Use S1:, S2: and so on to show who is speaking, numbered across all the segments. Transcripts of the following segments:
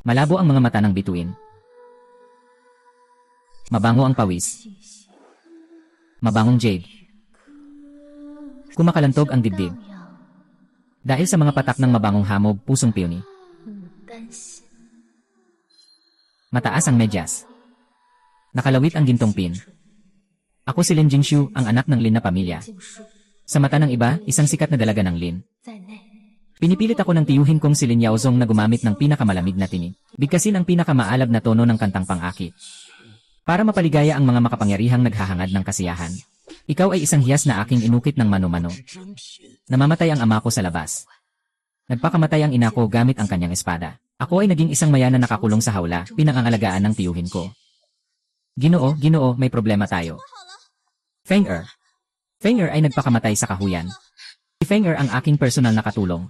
S1: Malabo ang mga mata ng bituin. Mabango ang pawis. Mabangong jade. Kumakalantog ang dibdib. Dahil sa mga patak ng mabangong hamog, pusong peony. Mataas ang medyas. Nakalawit ang gintong pin. Ako si Lin Jingshu, ang anak ng Lin na pamilya. Sa mata ng iba, isang sikat na dalaga ng Lin. Pinipilit ako ng tiyuhin kong si Lin Yaozong na gumamit ng pinakamalamig na tinig. Bigkasin ang pinakamaalab na tono ng kantang pang-akit. Para mapaligaya ang mga makapangyarihang naghahangad ng kasiyahan. Ikaw ay isang hiyas na aking inukit ng mano-mano. Namamatay ang ama ko sa labas. Nagpakamatay ang ina ko gamit ang kanyang espada. Ako ay naging isang maya na nakakulong sa hawla, pinangangalagaan ng tiyuhin ko. Ginoo, Ginoo, may problema tayo. Feng-er. Feng-er ay nagpakamatay sa kahuyan. Si Feng-er ang aking personal na katulong.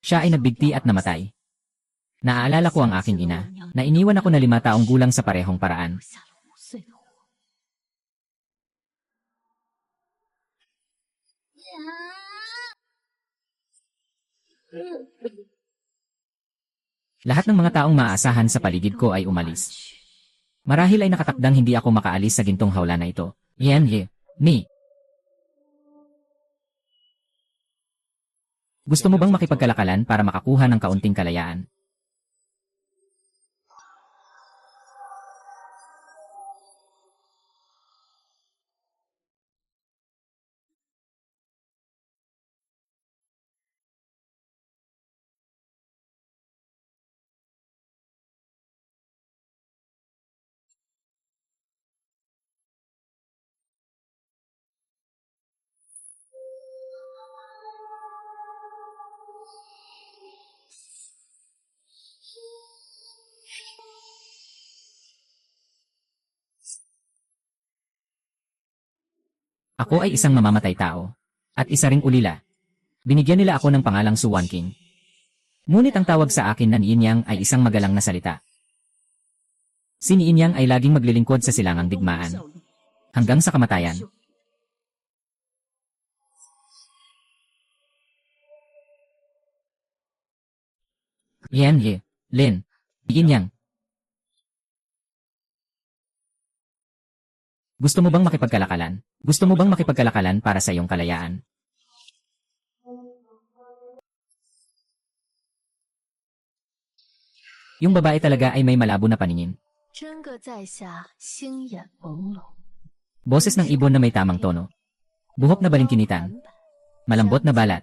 S1: Siya ay nagbigti at namatay. Naaalala ko ang aking ina, na iniwan ako na 5 taong gulang sa parehong paraan. Lahat ng mga taong maaasahan sa paligid ko ay umalis. Marahil ay nakatakdang hindi ako makaalis sa gintong hawla na ito. Yan ye, ni. Gusto mo bang makipagkalakalan para makakuha ng kaunting kalayaan? Ako ay isang mamamatay tao. At isa ring ulila. Binigyan nila ako ng pangalang Suwan King. Ngunit ang tawag sa akin na ni Inyang ay isang magalang na salita. Si ni Inyang ay laging maglilingkod sa silangang digmaan. Hanggang sa kamatayan. Yan ye, Lin. Inyang. Gusto mo bang makipagkalakalan? Gusto mo bang makipagkalakalan para sa iyong kalayaan? Yung babae talaga ay may malabo na paningin. Boses ng ibon na may tamang tono. Buhok na balingkinitan. Malambot na balat.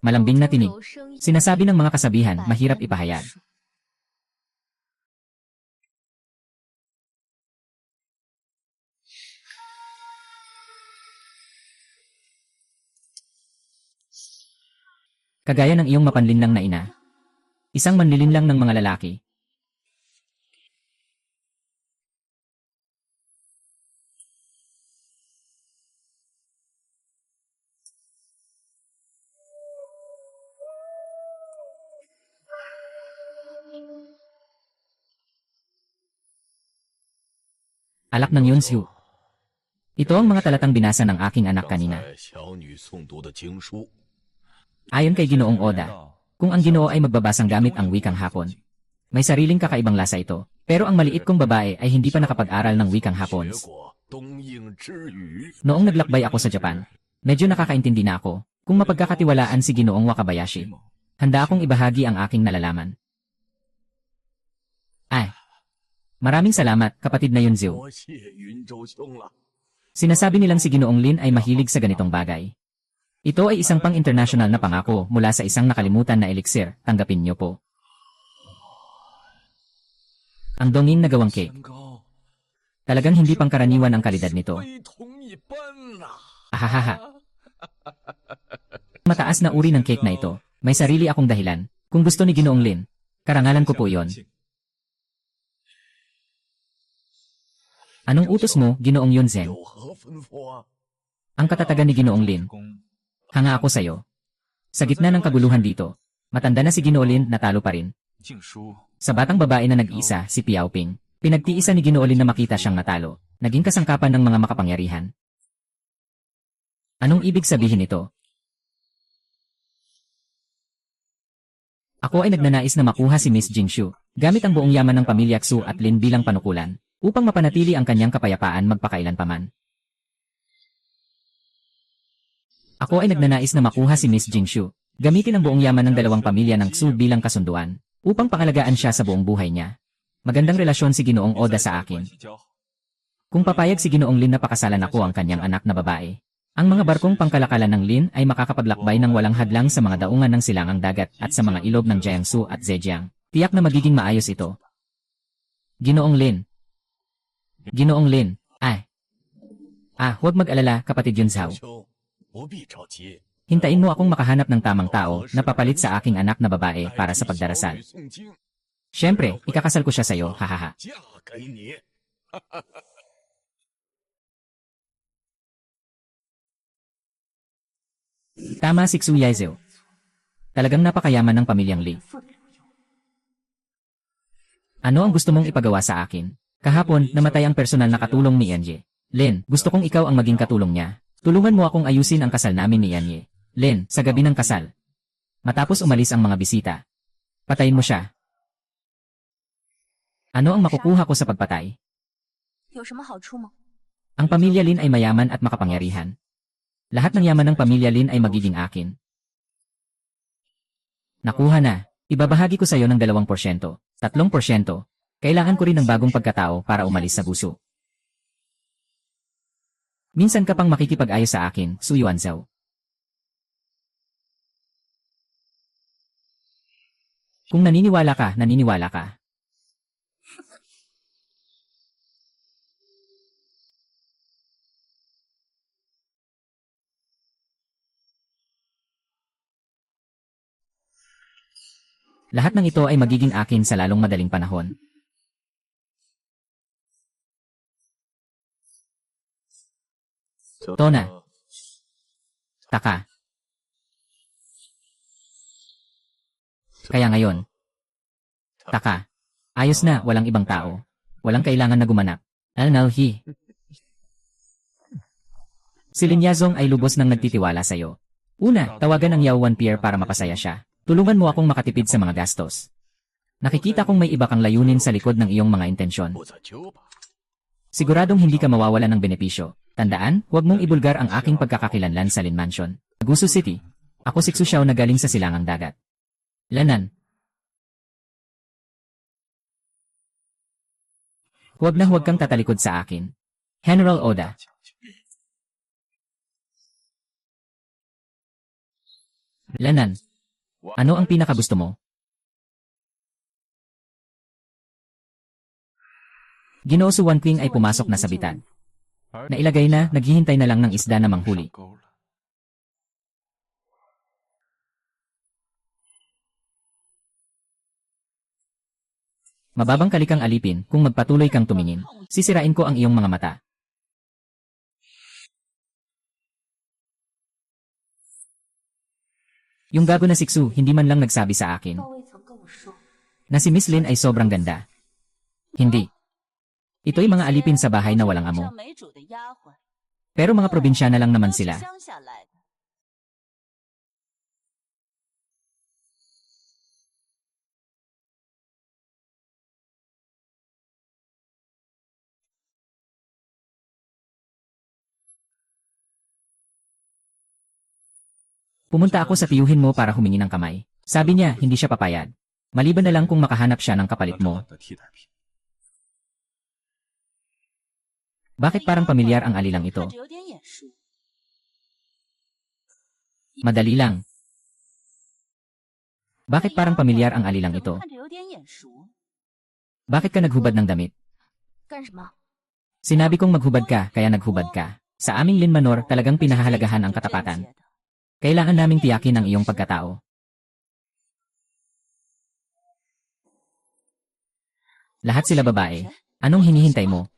S1: Malambing na tinig. Sinasabi ng mga kasabihan, mahirap ipahayag. Kagaya ng iyong mapanlinlang na ina. Isang manlilinlang ng mga lalaki. Alak ng Yunsu. Ito ang mga talatang binasa ng aking anak kanina. Ayon kay Ginoong Oda, kung ang Ginoo ay magbabasang gamit ang wikang Hapon, may sariling kakaibang lasa ito. Pero ang maliit kong babae ay hindi pa nakapag-aral ng wikang Hapon. Noong naglakbay ako sa Japan, medyo nakakaintindi na ako kung mapagkakatiwalaan si Ginoong Wakabayashi. Handa akong ibahagi ang aking nalalaman. Maraming salamat, kapatid na Yunzio. Sinasabi nilang si Ginoong Lin ay mahilig sa ganitong bagay. Ito ay isang pang-international na pangako mula sa isang nakalimutan na eliksir, tanggapin niyo po. Ang dongin na gawang cake. Talagang hindi pangkaraniwan ang kalidad nito. Ahahaha. Mataas na uri ng cake na ito. May sarili akong dahilan. Kung gusto ni Ginoong Lin, karangalan ko po yon. Anong utos mo, Ginoong Yunzeng? Ang katatagan ni Ginoong Lin. Hanga ako sa'yo. Sa gitna ng kaguluhan dito, matanda na si Ginoo Lin, natalo pa rin. Sa batang babae na nag-iisa, si Piao Ping, pinagtiisa ni Ginoo Lin na makita siyang natalo, naging kasangkapan ng mga makapangyarihan. Anong ibig sabihin nito? Ako ay nagnanais na makuha si Miss Jingshu, Gamit ang buong yaman ng pamilya Xu at Lin bilang panukulan, upang mapanatili ang kanyang kapayapaan magpakailanpaman. Ako ay nagnanais na makuha si Miss Jingshu. Gamitin ang buong yaman ng dalawang pamilya ng Xu bilang kasunduan, upang pangalagaan siya sa buong buhay niya. Magandang relasyon si Ginoong Oda sa akin. Kung papayag si Ginoong Lin na pakasalan ako ang kanyang anak na babae, ang mga barkong pangkalakalan ng Lin ay makakapaglakbay ng walang hadlang sa mga daungan ng silangang dagat at sa mga ilog ng Jiangsu at Zhejiang. Tiyak na magiging maayos ito. Ginoong Lin. Ginoong Lin. Huwag mag-alala, kapatid Yunzhao. Hintayin mo akong makahanap ng tamang tao na papalit sa aking anak na babae para sa pagdarasal. Siyempre, ikakasal ko siya sa'yo, hahaha. Tama si Xu Yaizhou. Talagang napakayaman ng pamilyang Li. Ano ang gusto mong ipagawa sa akin? Kahapon, namatay ang personal na katulong ni Enye. Lin, gusto kong ikaw ang maging katulong niya. Tulungan mo akong ayusin ang kasal namin ni Enye. Lin, sa gabi ng kasal. Matapos umalis ang mga bisita. Patayin mo siya. Ano ang makukuha ko sa pagpatay? Ang pamilya Lin ay mayaman at makapangyarihan. Lahat ng yaman ng pamilya Lin ay magiging akin. Nakuha na. Ibabahagi ko sa iyo ng 2%, 3%. Kailangan ko rin ng bagong pagkatao para umalis sa buso. Minsan ka pang makikipag-ayos sa akin, Su Yuanzhao. Kung naniniwala ka, naniniwala ka. Lahat ng ito ay magiging akin sa lalong madaling panahon. Tona. Taka. Kaya ngayon. Taka. Ayos na, walang ibang tao. Walang kailangan na gumanap. Alnalhi. Si Lin Yazong ay lubos nang nagtitiwala sa'yo. Una, tawagan ang Yao Wan Pierre para mapasaya siya. Tulungan mo akong makatipid sa mga gastos. Nakikita kong may iba kang layunin sa likod ng iyong mga intensyon. Siguradong hindi ka mawawala ng benepisyo. Tandaan, huwag mong ibulgar ang aking pagkakakilanlan sa Lin Mansion. Gusu City. Ako si Xu Xiao na galing sa silangang dagat. Lanan. Huwag na huwag kang tatalikod sa akin. General Oda. Lanan. Ano ang pinakagusto mo? Ginoo Su Wanqing ay pumasok na sa bitad. Nailagay na, naghihintay na lang ng isda na manghuli. Mababang kalikang alipin, kung magpatuloy kang tumingin, sisirain ko ang iyong mga mata. Yung gago na si Xu, hindi man lang nagsabi sa akin na si Miss Lin ay sobrang ganda. Hindi. Ito'y mga alipin sa bahay na walang amo. Pero mga probinsyana lang naman sila. Pumunta ako sa tiyuhin mo para humingi ng kamay. Sabi niya, hindi siya papayag. Maliban na lang kung makahanap siya ng kapalit mo. Bakit parang pamilyar ang alilang ito? Madali lang. Bakit parang pamilyar ang alilang ito? Bakit ka naghubad ng damit? Sinabi kong maghubad ka, kaya naghubad ka. Sa aming Lin Manor, talagang pinahahalagahan ang katapatan. Kailangan naming tiyakin ang iyong pagkatao. Lahat sila babae. Anong hinihintay mo?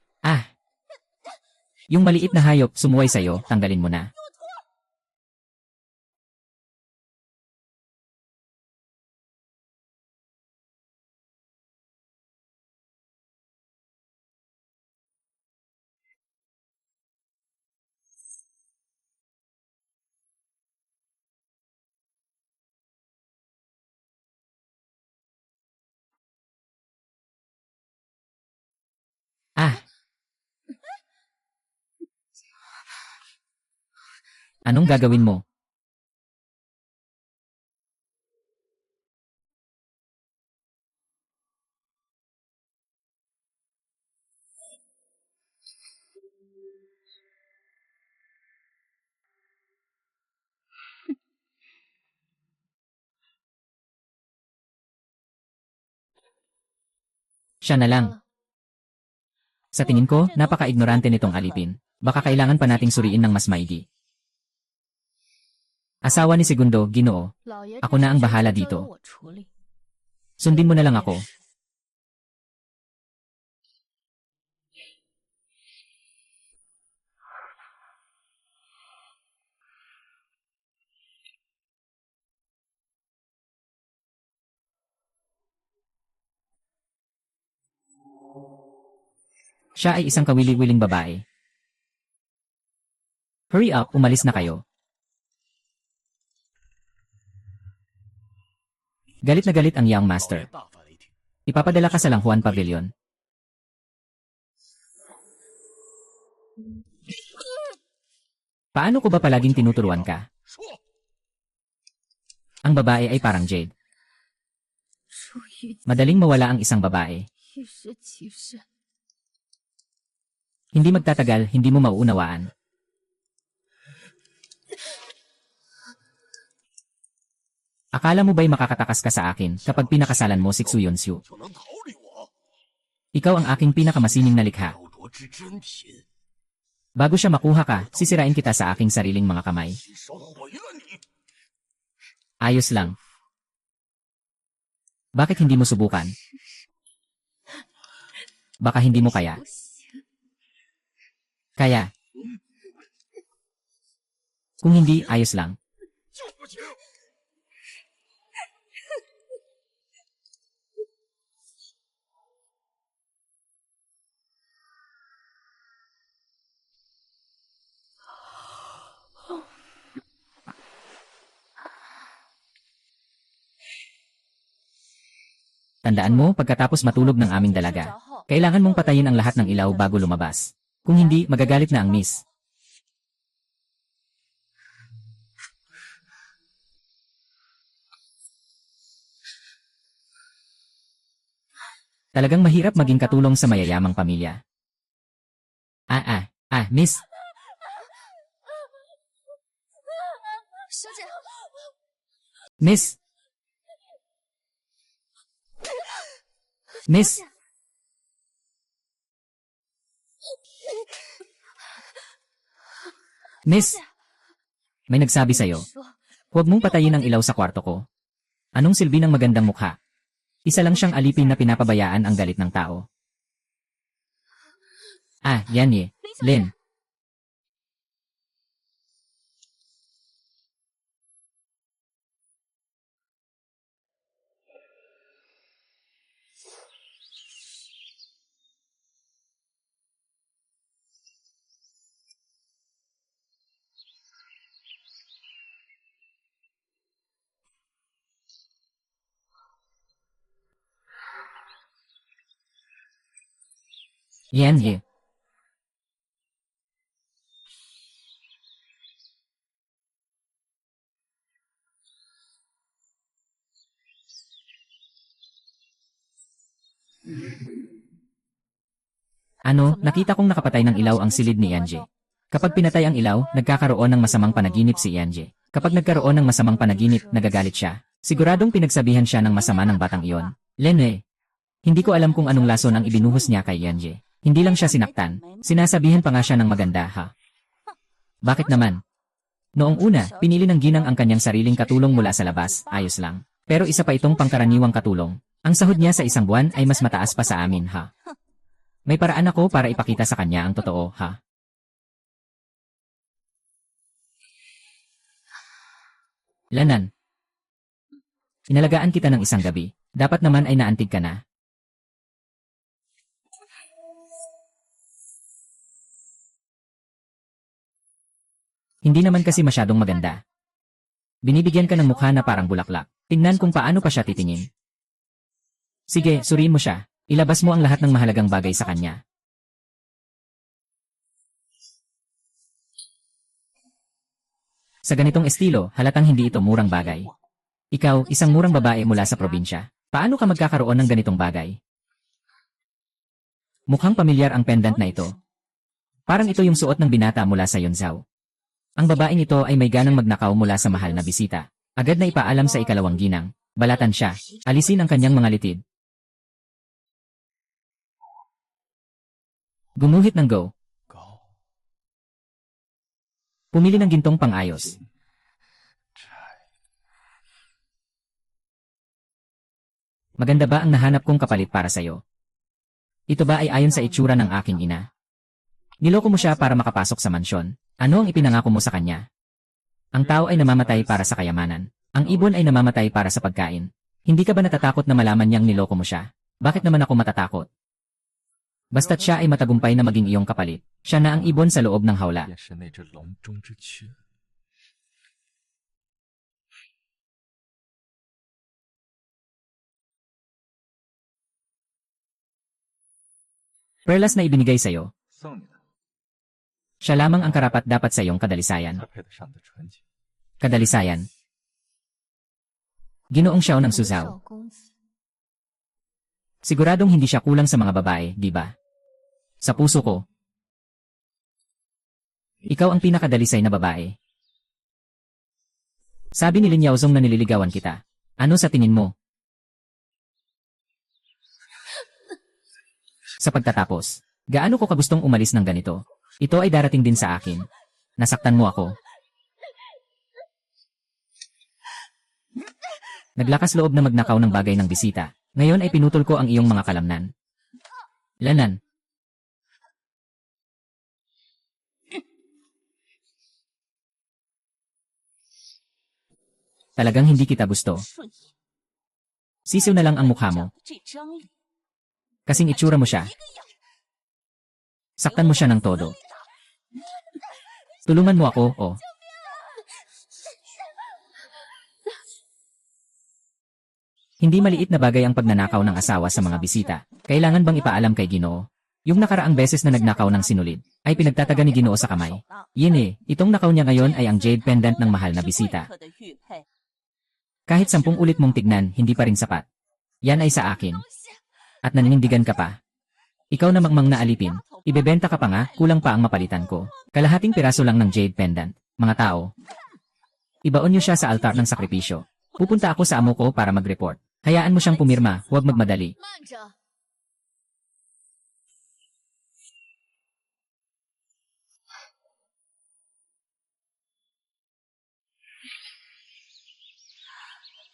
S1: Yung maliit na hayop sumuway sa'yo, tanggalin mo na. Anong gagawin mo? Siya na lang. Sa tingin ko, napaka-ignorante nitong alipin. Baka kailangan pa nating suriin ng mas maigi. Asawa ni Segundo, Ginoo. Ako na ang bahala dito. Sundin mo na lang ako. Siya ay isang kawili-wiling babae. Hurry up, umalis na kayo. Galit na galit ang young master. Ipapadala ka sa Langhuan Pavilion. Paano ko ba palaging tinuturuan ka? Ang babae ay parang Jade. Madaling mawala ang isang babae. Hindi magtatagal, hindi mo mauunawaan. Akala mo ba'y makakatakas ka sa akin kapag pinakasalan mo si Xuyonshu? Ikaw ang aking pinakamasining na likha. Bago siya makuha ka, sisirain kita sa aking sariling mga kamay. Ayos lang. Bakit hindi mo subukan? Baka hindi mo kaya. Kaya. Kung hindi, ayos lang. Tandaan mo, pagkatapos matulog ng aming dalaga, kailangan mong patayin ang lahat ng ilaw bago lumabas. Kung hindi, magagalit na ang miss. Talagang mahirap maging katulong sa mayayamang pamilya. Miss. Miss. Miss. Miss. May nagsabi sa'yo. Huwag mong patayin ang ilaw sa kwarto ko. Anong silbi ng magandang mukha? Isa lang siyang alipin na pinapabayaan ang galit ng tao. Yan Lin. Yan nakita kong nakapatay ng ilaw ang silid ni Yanje. Kapag pinatay ang ilaw, nagkakaroon ng masamang panaginip si Yanje. Kapag nagkaroon ng masamang panaginip, nagagalit siya. Siguradong pinagsabihan siya ng masama ng batang iyon. Lene, hindi ko alam kung anong lason ang ibinuhos niya kay Yanje. Hindi lang siya sinaktan, sinasabihan pa nga siya ng maganda, ha? Bakit naman? Noong una, pinili ng ginang ang kanyang sariling katulong mula sa labas, ayos lang. Pero isa pa itong pangkaraniwang katulong. Ang sahod niya sa isang buwan ay mas mataas pa sa amin, ha? May paraan ako para ipakita sa kanya ang totoo, ha? Lanan. Inalagaan kita ng isang gabi. Dapat naman ay naantig ka na. Hindi naman kasi masyadong maganda. Binibigyan ka ng mukha na parang bulaklak. Tingnan kung paano pa siya titingin. Sige, suriin mo siya. Ilabas mo ang lahat ng mahalagang bagay sa kanya. Sa ganitong estilo, halatang hindi ito murang bagay. Ikaw, isang murang babae mula sa probinsya. Paano ka magkakaroon ng ganitong bagay? Mukhang pamilyar ang pendant na ito. Parang ito yung suot ng binata mula sa Yunzao. Ang babaeng ito ay may ganang magnakaw mula sa mahal na bisita. Agad na ipaalam sa ikalawang ginang. Balatan siya. Alisin ang kanyang mga litid. Gumuhit ng go. Pumili ng gintong pang-ayos. Maganda ba ang nahanap kong kapalit para sa'yo? Ito ba ay ayon sa itsura ng aking ina? Niloko mo siya para makapasok sa mansyon. Ano ang ipinangako mo sa kanya? Ang tao ay namamatay para sa kayamanan. Ang ibon ay namamatay para sa pagkain. Hindi ka ba natatakot na malaman niyang niloko mo siya? Bakit naman ako matatakot? Basta't siya ay matagumpay na maging iyong kapalit. Siya na ang ibon sa loob ng hawla. Perlas na ibinigay sa'yo. Siya lamang ang karapat-dapat sa iyong kadalisayan. Kadalisayan. Ginoong Xiao ng Suzhou. Siguradong hindi siya kulang sa mga babae, di ba? Sa puso ko. Ikaw ang pinakadalisay na babae. Sabi ni Lin Yaozong na nililigawan kita. Ano sa tingin mo? Sa pagtatapos, gaano ko kagustong umalis ng ganito? Ito ay darating din sa akin. Nasaktan mo ako. Naglakas loob na magnakaw ng bagay ng bisita. Ngayon ay pinutol ko ang iyong mga kalamnan. Lanan. Talagang hindi kita gusto. Sisiw na lang ang mukha mo. Kasing itsura mo siya. Saktan mo siya ng todo. Tulungan mo ako, oh. Hindi maliit na bagay ang pagnanakaw ng asawa sa mga bisita. Kailangan bang ipaalam kay Ginoo? Yung nakaraang beses na nagnakaw ng sinulid, ay pinagtataga ni Ginoo sa kamay. Yin itong nakaw niya ngayon ay ang jade pendant ng mahal na bisita. Kahit 10 ulit mong tignan, hindi pa rin sapat. Yan ay sa akin. At naninindigan ka pa. Ikaw na mangmang na alipin, ibebenta ka pa nga, kulang pa ang mapalitan ko. Kalahating piraso lang ng jade pendant. Mga tao. Ibaon niyo siya sa altar ng sakripisyo. Pupunta ako sa amo ko para mag-report. Hayaan mo siyang pumirma, huwag magmadali.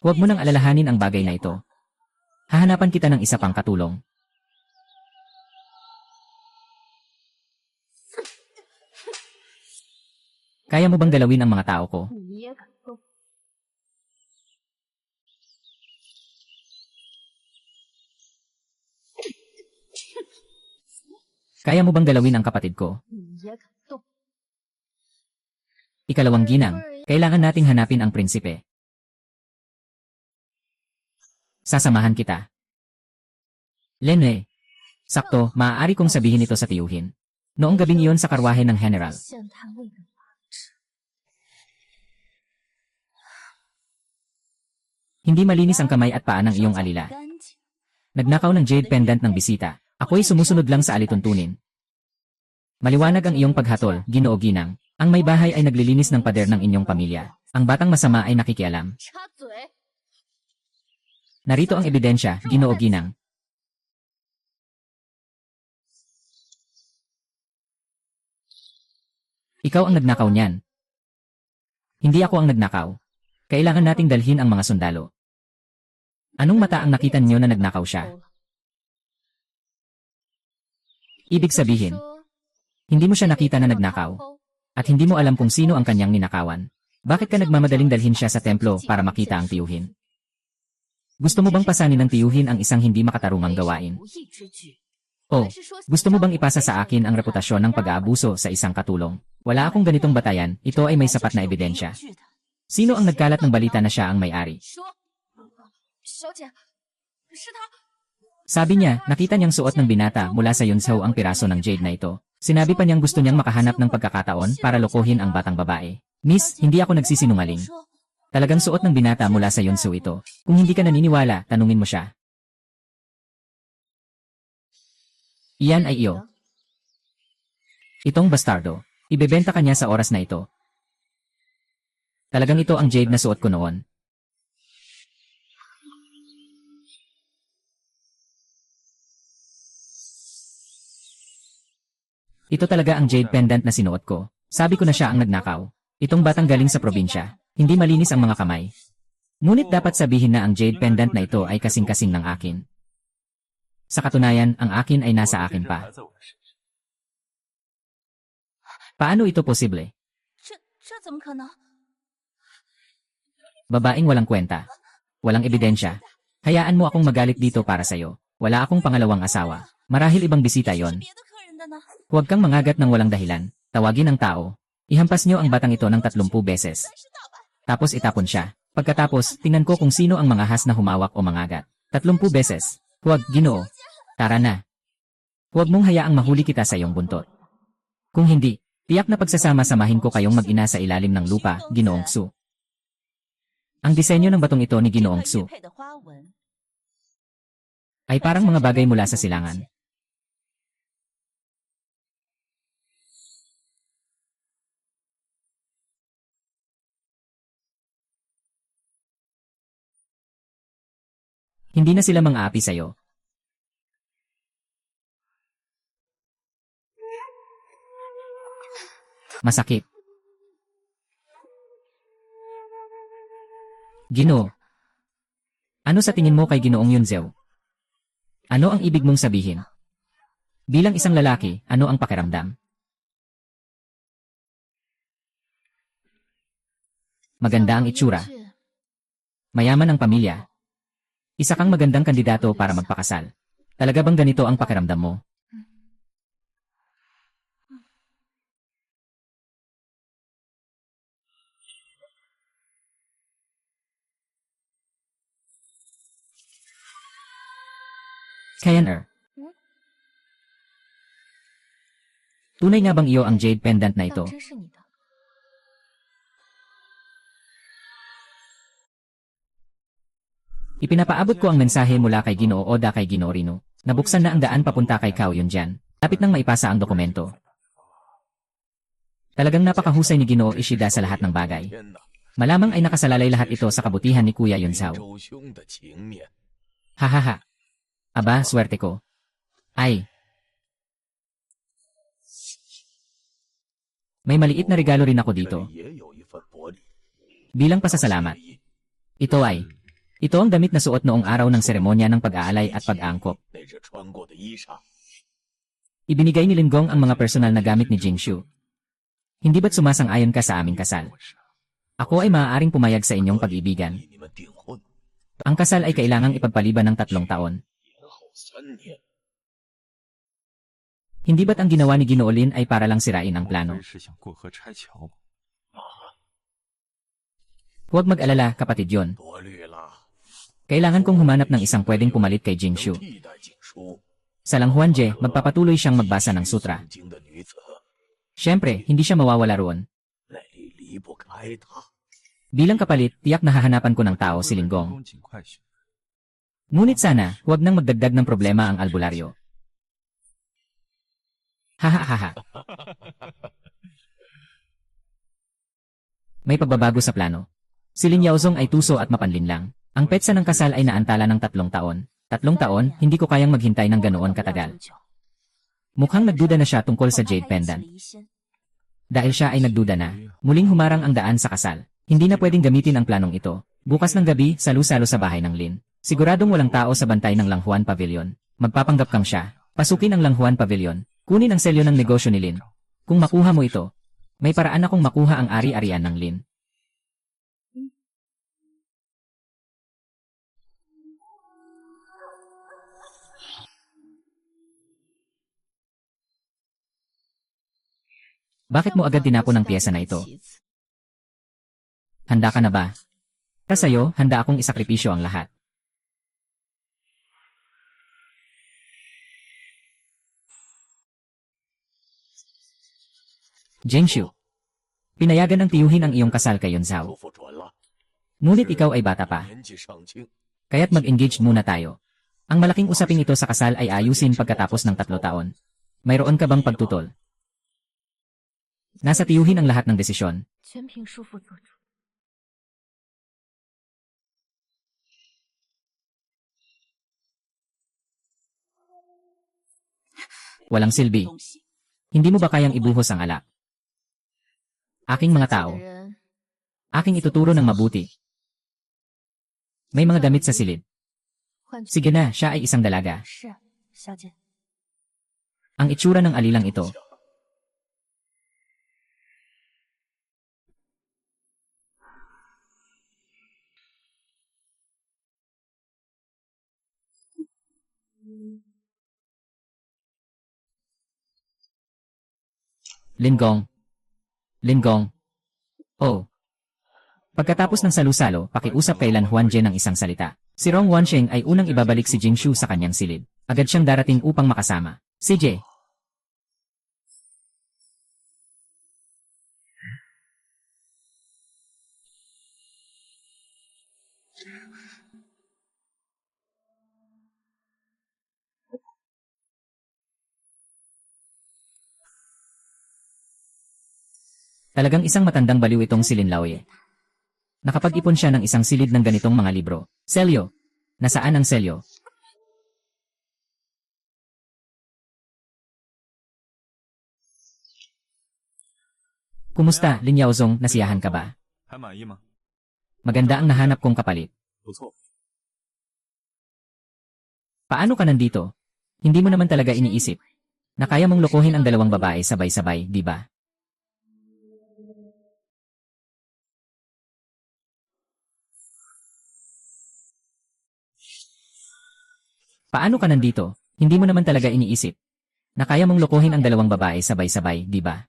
S1: Huwag mo nang alalahanin ang bagay na ito. Hahanapan kita ng isa pang katulong. Kaya mo bang galawin ang mga tao ko? Kaya mo bang galawin ang kapatid ko? Ikalawang ginang, kailangan nating hanapin ang prinsipe. Sasamahan kita. Lene. Sakto, maaari kong sabihin ito sa tiyuhin. Noong gabing iyon sa karwahe ng general. Hindi malinis ang kamay at paa ng iyong alila. Nagnakaw ng jade pendant ng bisita. Ako'y sumusunod lang sa alituntunin. Maliwanag ang iyong paghatol, Ginoo Ginang. Ang may bahay ay naglilinis ng pader ng inyong pamilya. Ang batang masama ay nakikialam. Narito ang ebidensya, Ginoo Ginang. Ikaw ang nagnakaw niyan. Hindi ako ang nagnakaw. Kailangan nating dalhin ang mga sundalo. Anong mata ang nakita niyo na nagnakaw siya? Ibig sabihin, hindi mo siya nakita na nagnakaw. At hindi mo alam kung sino ang kanyang ninakawan. Bakit ka nagmamadaling dalhin siya sa templo para makita ang tiyuhin? Gusto mo bang pasanin ng tiyuhin ang isang hindi makatarungang gawain? O, gusto mo bang ipasa sa akin ang reputasyon ng pag-aabuso sa isang katulong? Wala akong ganitong batayan, ito ay may sapat na ebidensya. Sino ang nagkalat ng balita na siya ang may-ari? Sabi niya, nakita niyang suot ng binata mula sa Yunzhou ang piraso ng jade na ito. Sinabi pa niyang gusto niyang makahanap ng pagkakataon para lokohin ang batang babae. Miss, hindi ako nagsisinungaling. Talagang suot ng binata mula sa Yunsu ito. Kung hindi ka naniniwala, tanungin mo siya. Iyan ay iyo. Itong bastardo. Ibebenta ka niya sa oras na ito. Talagang ito ang jade na suot ko noon. Ito talaga ang jade pendant na sinuot ko. Sabi ko na siya ang nagnakaw. Itong batang galing sa probinsya. Hindi malinis ang mga kamay. Ngunit dapat sabihin na ang jade pendant na ito ay kasing-kasing ng akin. Sa katunayan, ang akin ay nasa akin pa. Paano ito posible? Babaeng walang kwenta. Walang ebidensya. Hayaan mo akong magalit dito para sa'yo. Wala akong pangalawang asawa. Marahil ibang bisita yon. Huwag kang mangagat ng walang dahilan. Tawagin ang tao. Ihampas niyo ang batang ito ng 30 beses. Tapos itapon siya. Pagkatapos, tingnan ko kung sino ang mga has na humawak o mangagat. 30 beses. Huwag, Ginoo. Tara na. Huwag mong hayaang mahuli kita sa iyong buntot. Kung hindi, tiyak na pagsasama-samahin ko kayong mag-ina sa ilalim ng lupa, Ginoong Xu. Ang disenyo ng batong ito ni Ginoong Xu ay parang mga bagay mula sa silangan. Hindi na sila mang-aapi sa'yo. Masakit. Ginoo. Ano sa tingin mo kay Ginoong Yunzeo? Ano ang ibig mong sabihin? Bilang isang lalaki, ano ang pakiramdam? Maganda ang itsura. Mayaman ang pamilya. Isa kang magandang kandidato para magpakasal. Talaga bang ganito ang pakiramdam mo? Kayan tunay nga bang iyo ang jade pendant na ito? Ipinapaabot ko ang mensahe mula kay Ginoo Oda kay Ginoo Rino. Nabuksan na ang daan papunta kay Cao Yunjian. Lapit nang maipasa ang dokumento. Talagang napakahusay ni Ginoo Ishida sa lahat ng bagay. Malamang ay nakasalalay lahat ito sa kabutihan ni Kuya Yunsao. Hahaha. Aba, swerte ko. Ay. May maliit na regalo rin ako dito. Bilang pasasalamat. Ito ang damit na suot noong araw ng seremonya ng pag-aalay at pag-aangkop. Ibinigay ni Linggong ang mga personal na gamit ni Jingshu. Hindi ba't sumasang-ayon ka sa aming kasal? Ako ay maaaring pumayag sa inyong pag-ibigan. Ang kasal ay kailangang ipagpaliban ng 3 taon. Hindi ba't ang ginawa ni Ginoo Lin ay para lang sirain ang plano? Huwag mag-alala, kapatid yon. Kailangan kong humanap ng isang pwedeng pumalit kay Jingshu. Sa Langhuanje, magpapatuloy siyang magbasa ng sutra. Siyempre, hindi siya mawawala roon. Bilang kapalit, tiyak na hahanapan ko ng tao si Linggong. Ngunit sana, huwag nang magdagdag ng problema ang albularyo. Hahaha. May pagbabago sa plano. Si Lin Yaozong ay tuso at mapanlinlang. Ang petsa ng kasal ay naantala ng 3 taon. 3 taon, hindi ko kayang maghintay ng ganoon katagal. Mukhang nagduda na siya tungkol sa jade pendant. Dahil siya ay nagduda na, muling humarang ang daan sa kasal. Hindi na pwedeng gamitin ang planong ito. Bukas ng gabi, salu-salo sa bahay ng Lin. Siguradong walang tao sa bantay ng Langhuan Pavilion. Magpapanggap kang siya. Pasukin ang Langhuan Pavilion. Kunin ang selyo ng negosyo ni Lin. Kung makuha mo ito, may paraan akong makuha ang ari-arian ng Lin. Bakit mo agad tinapon ang piyesa na ito? Handa ka na ba? Para sa'yo, handa akong isakripisyo ang lahat. Jingshu, pinayagan ng tiyuhin ang iyong kasal kay Yunzhao. Ngunit ikaw ay bata pa. Kaya't mag-engage muna tayo. Ang malaking usaping ito sa kasal ay ayusin pagkatapos ng 3 taon. Mayroon ka bang pagtutol? Nasa tiyuhin ang lahat ng desisyon. Walang silbi. Hindi mo ba kayang ibuhos ang alak? Aking mga tao. Aking ituturo ng mabuti. May mga damit sa silid. Sige na, siya ay isang dalaga. Ang itsura ng alilang ito. Lingong. Lingong. Oh. Pagkatapos ng salusalo, pakiusap kay Lan Huanjie ng isang salita. Si Rong Wansheng ay unang ibabalik si Jingshu sa kanyang silid. Agad siyang darating upang makasama. CJ. Talagang isang matandang baliw itong si Lin Laoye. Nakapag-ipon siya ng isang silid ng ganitong mga libro. Selyo. Nasaan ang selyo? Kumusta, Lin Yaozong, nasiyahan ka ba? Maganda ang nahanap kong kapalit. Paano ka nandito? Hindi mo naman talaga iniisip na kaya mong lokohin ang 2 babae sabay-sabay, di ba? Paano ka nandito? Hindi mo naman talaga iniisip na kaya mong lokohin ang 2 babae sabay-sabay, di ba?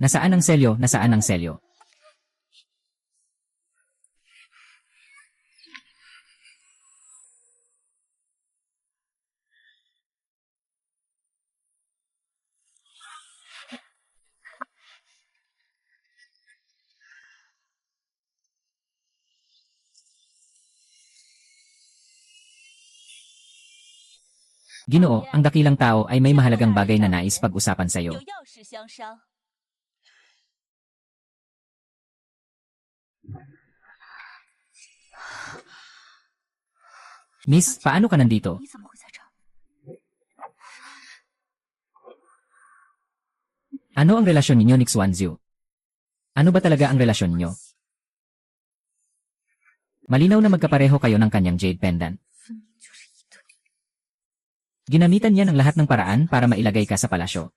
S1: Nasaan ang selyo? Nasaan ang selyo? Ginoo, ang dakilang tao ay may mahalagang bagay na nais pag-usapan sa iyo. Miss, paano ka nandito? Ano ang relasyon ninyo ni Xuanzhu? Ano ba talaga ang relasyon niyo? Malinaw na magkapareho kayo ng kanyang jade pendant. Ginamitan niya ng lahat ng paraan para mailagay ka sa palasyo.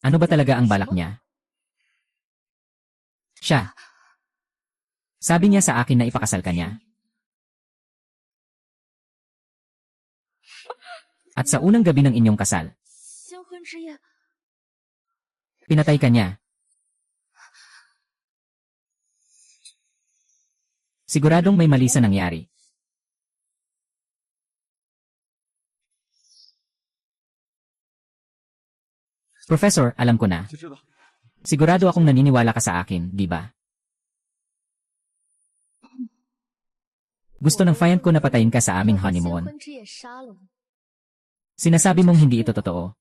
S1: Ano ba talaga ang balak niya? Siya. Sabi niya sa akin na ipakasal ka niya. At sa unang gabi ng inyong kasal, pinatay ka niya. Siguradong may mali sa nangyari. Professor, alam ko na. Sigurado akong naniniwala ka sa akin, di ba? Gusto ng fiancé ko na patayin ka sa aming honeymoon. Sinasabi mong hindi ito totoo.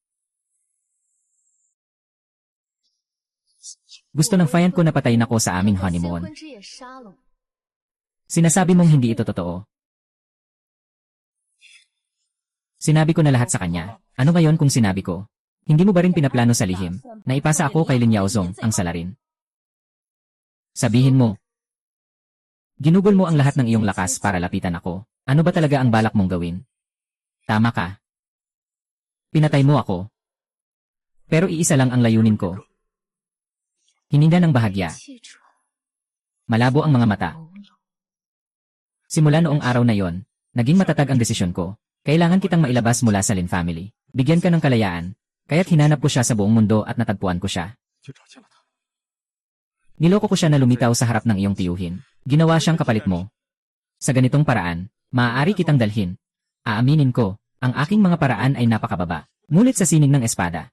S1: Gusto ng fiancé ko na patayin ako sa aming honeymoon. Sinasabi mong hindi ito totoo. Sinabi ko na lahat sa kanya. Ano ngayon kung sinabi ko? Hindi mo ba rin pinaplano sa lihim na ipasa ako kay Lin Yaozong ang salarin? Sabihin mo. Ginugol mo ang lahat ng iyong lakas para lapitan ako. Ano ba talaga ang balak mong gawin? Tama ka. Pinatay mo ako. Pero iisa lang ang layunin ko. Hininga ng bahagya. Malabo ang mga mata. Simula noong araw na yon, naging matatag ang desisyon ko. Kailangan kitang mailabas mula sa Lin family. Bigyan ka ng kalayaan. Kaya't hinanap ko siya sa buong mundo at natagpuan ko siya. Niloko ko siya na lumitaw sa harap ng iyong tiyuhin. Ginawa siyang kapalit mo. Sa ganitong paraan, maaari kitang dalhin. Aaminin ko, ang aking mga paraan ay napakababa. Ngunit sa sining ng espada,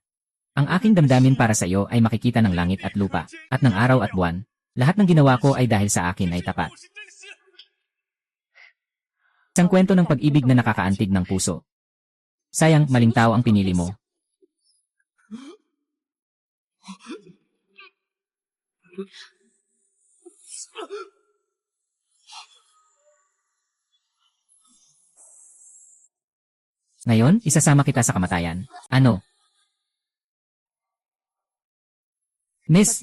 S1: ang aking damdamin para sa iyo ay makikita ng langit at lupa, at ng araw at buwan. Lahat ng ginawa ko ay dahil sa akin ay tapat. Isang kwento ng pag-ibig na nakakaantig ng puso. Sayang, maling tao ang pinili mo. Ngayon, isasama kita sa kamatayan. Ano? Miss,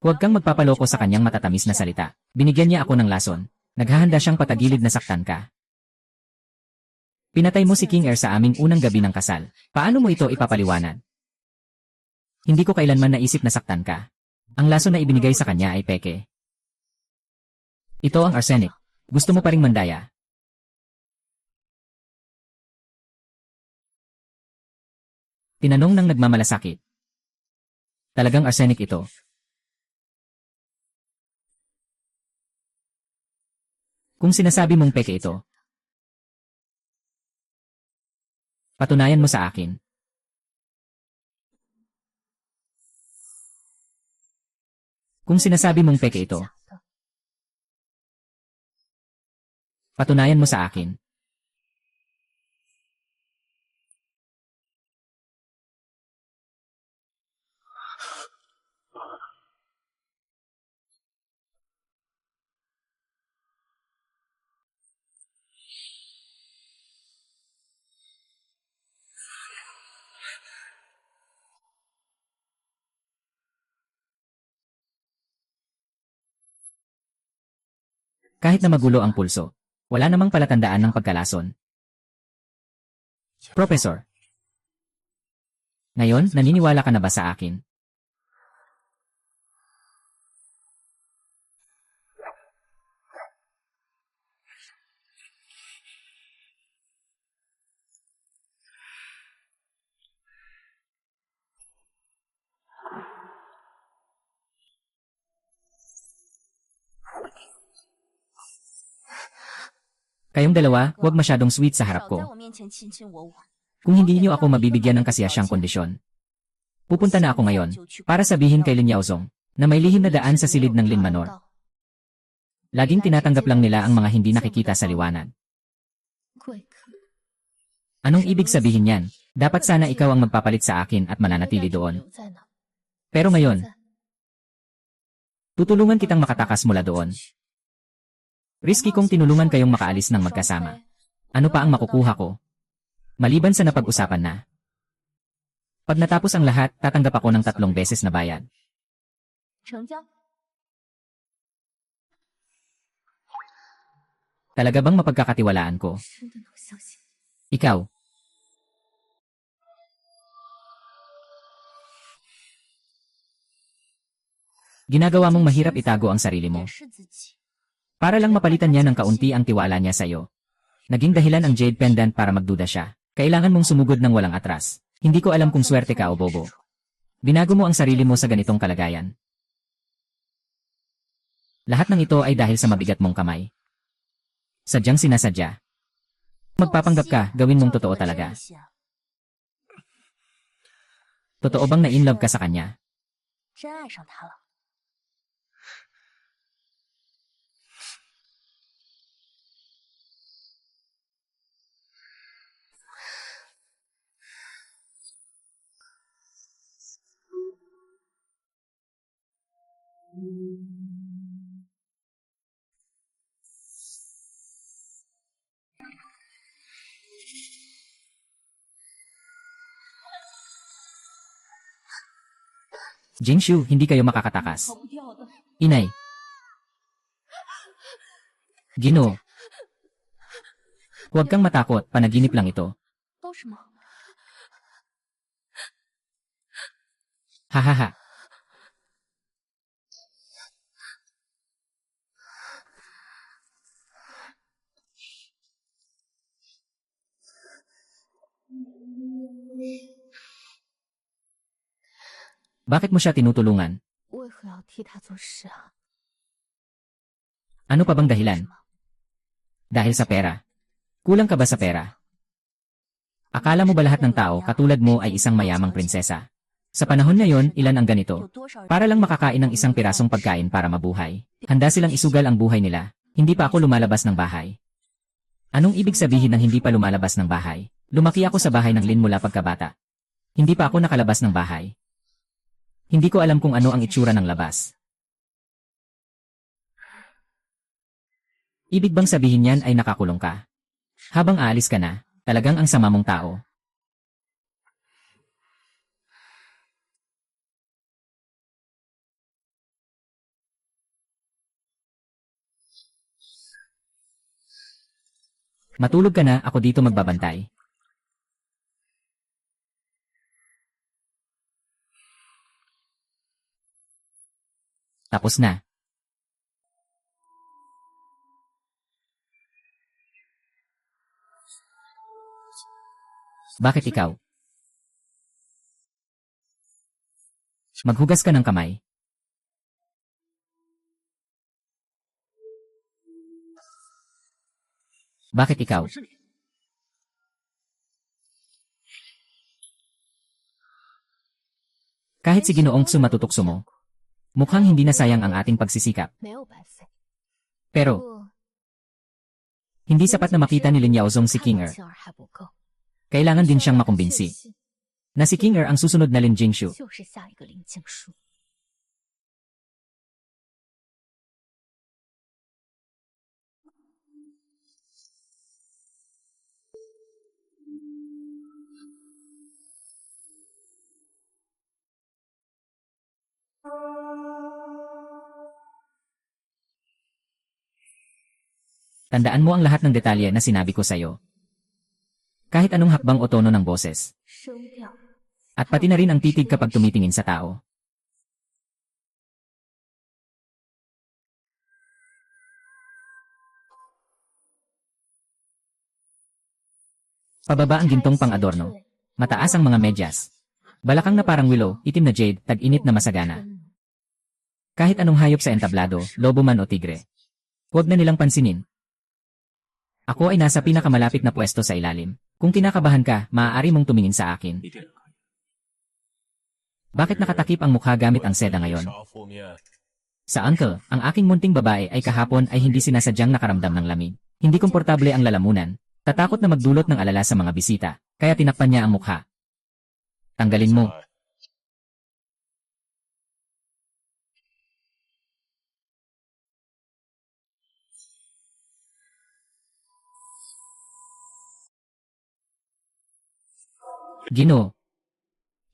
S1: huwag kang magpapaloko sa kanyang matatamis na salita. Binigyan niya ako ng lason. Naghahanda siyang patagilid na saktan ka. Pinatay mo si King Air sa aming unang gabi ng kasal. Paano mo ito ipapaliwanag? Hindi ko kailanman naisip na saktan ka. Ang lason na ibinigay sa kanya ay peke. Ito ang arsenic. Gusto mo pa ring mandaya? Tinanong ng nagmamalasakit. Talagang arsenic ito. Kung sinasabi mong peke ito, patunayan mo sa akin. Kung sinasabi mong peke ito, patunayan mo sa akin. Kahit na magulo ang pulso, wala namang palatandaan ng pagkalason. Professor, ngayon, naniniwala ka na ba sa akin? Kayong dalawa, huwag masyadong sweet sa harap ko. Kung hindi niyo ako mabibigyan ng kasiyasyang kondisyon. Pupunta na ako ngayon, para sabihin kay Lin Yaozong, na may lihim na daan sa silid ng Lin Manor. Laging tinatanggap lang nila ang mga hindi nakikita sa liwanag. Anong ibig sabihin yan? Dapat sana ikaw ang magpapalit sa akin at mananatili doon. Pero ngayon, tutulungan kitang makatakas mula doon. Risky kong tinulungan kayong makaalis ng magkasama. Ano pa ang makukuha ko? Maliban sa napag-usapan na. Pag natapos ang lahat, tatanggap ako ng 3 beses na bayad. Talaga bang mapagkakatiwalaan ko? Ikaw. Ginagawa mong mahirap itago ang sarili mo. Para lang mapalitan niya ng kaunti ang tiwala niya sa iyo. Naging dahilan ang jade pendant para magduda siya. Kailangan mong sumugod ng walang atras. Hindi ko alam kung swerte ka o bobo. Binago mo ang sarili mo sa ganitong kalagayan. Lahat ng ito ay dahil sa mabigat mong kamay. Sadyang sinasadya. Magpapanggap ka, gawin mong totoo talaga. Totoo bang na-inlove ka sa kanya? Jingshu, hindi kayo makakatakas. Inay. Ginoo. Huwag kang matakot, panaginip lang ito. Hahaha. Bakit mo siya tinutulungan? Ano pa bang dahilan? Dahil sa pera. Kulang ka ba sa pera? Akala mo ba lahat ng tao katulad mo ay isang mayamang prinsesa? Sa panahon ngayon, ilan ang ganito? Para lang makakain ng isang pirasong pagkain para mabuhay. Handa silang isugal ang buhay nila. Hindi pa ako lumalabas ng bahay. Anong ibig sabihin ng hindi pa lumalabas ng bahay? Lumaki ako sa bahay ng Lin mula pagkabata. Hindi pa ako nakalabas ng bahay. Hindi ko alam kung ano ang itsura ng labas. Ibig bang sabihin yan ay nakakulong ka? Habang aalis ka na, talagang ang sama mong tao. Matulog ka na, ako dito magbabantay. Tapos na. Bakit ikaw? Maghugas ka ng kamay. Bakit ikaw? Kahit si Ginoong Tsu matutukso mo, mukhang hindi na sayang ang ating pagsisikap. Pero, hindi sapat na makita ni Lin Yaozong si King Er. Kailangan din siyang makumbinsi na si King Er ang susunod na Lin Jingshu. Tandaan mo ang lahat ng detalye na sinabi ko sa'yo. Kahit anong hakbang o tono ng boses. At pati na rin ang titig kapag tumitingin sa tao. Pababa ang gintong pang-adorno. Mataas ang mga medyas. Balakang na parang willow, itim na jade, tag-init na masagana. Kahit anong hayop sa entablado, lobo man o tigre. Huwag na nilang pansinin. Ako ay nasa pinakamalapit na pwesto sa ilalim. Kung kinakabahan ka, maaari mong tumingin sa akin. Bakit nakatakip ang mukha gamit ang seda ngayon? Sa uncle, ang aking munting babae ay kahapon ay hindi sinasadyang nakaramdam ng lamig. Hindi komportable ang lalamunan. Tatakot na magdulot ng alala sa mga bisita, kaya tinakpan niya ang mukha. Tanggalin mo. Ginoo.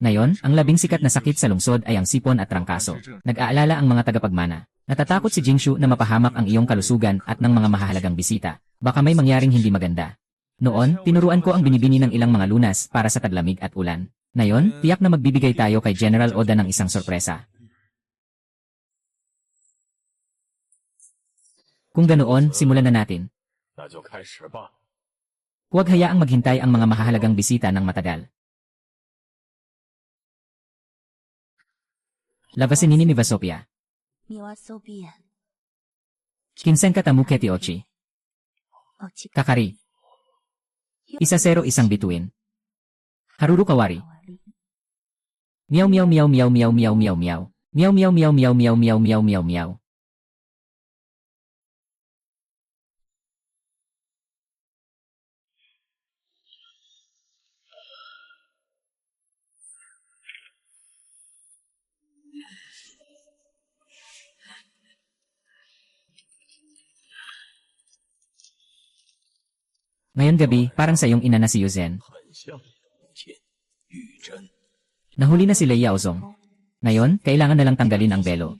S1: Ngayon, ang labing sikat na sakit sa lungsod ay ang sipon at trangkaso. Nag-aalala ang mga tagapagmana. Natatakot si Jingshu na mapahamak ang iyong kalusugan at ng mga mahahalagang bisita. Baka may mangyaring hindi maganda. Noon, tinuruan ko ang binibini ng ilang mga lunas para sa taglamig at ulan. Ngayon, tiyak na magbibigay tayo kay General Oda ng isang sorpresa. Kung ganoon, simulan na natin. Huwag hayaang maghintay ang mga mahahalagang bisita ng matagal. Labasin ni Vasopia. Kinsen katamu keti ochi. Kakari. 1-0 isang bituin. Haruru kawari. Meow meow meow meow meow meow meow meow. Meow meow meow meow meow meow meow meow meow. Ngayon gabi, parang sa iyong ina na si Yuzen. Nahuli na si Lei Yaozong. Ngayon, kailangan na lang tanggalin ang belo.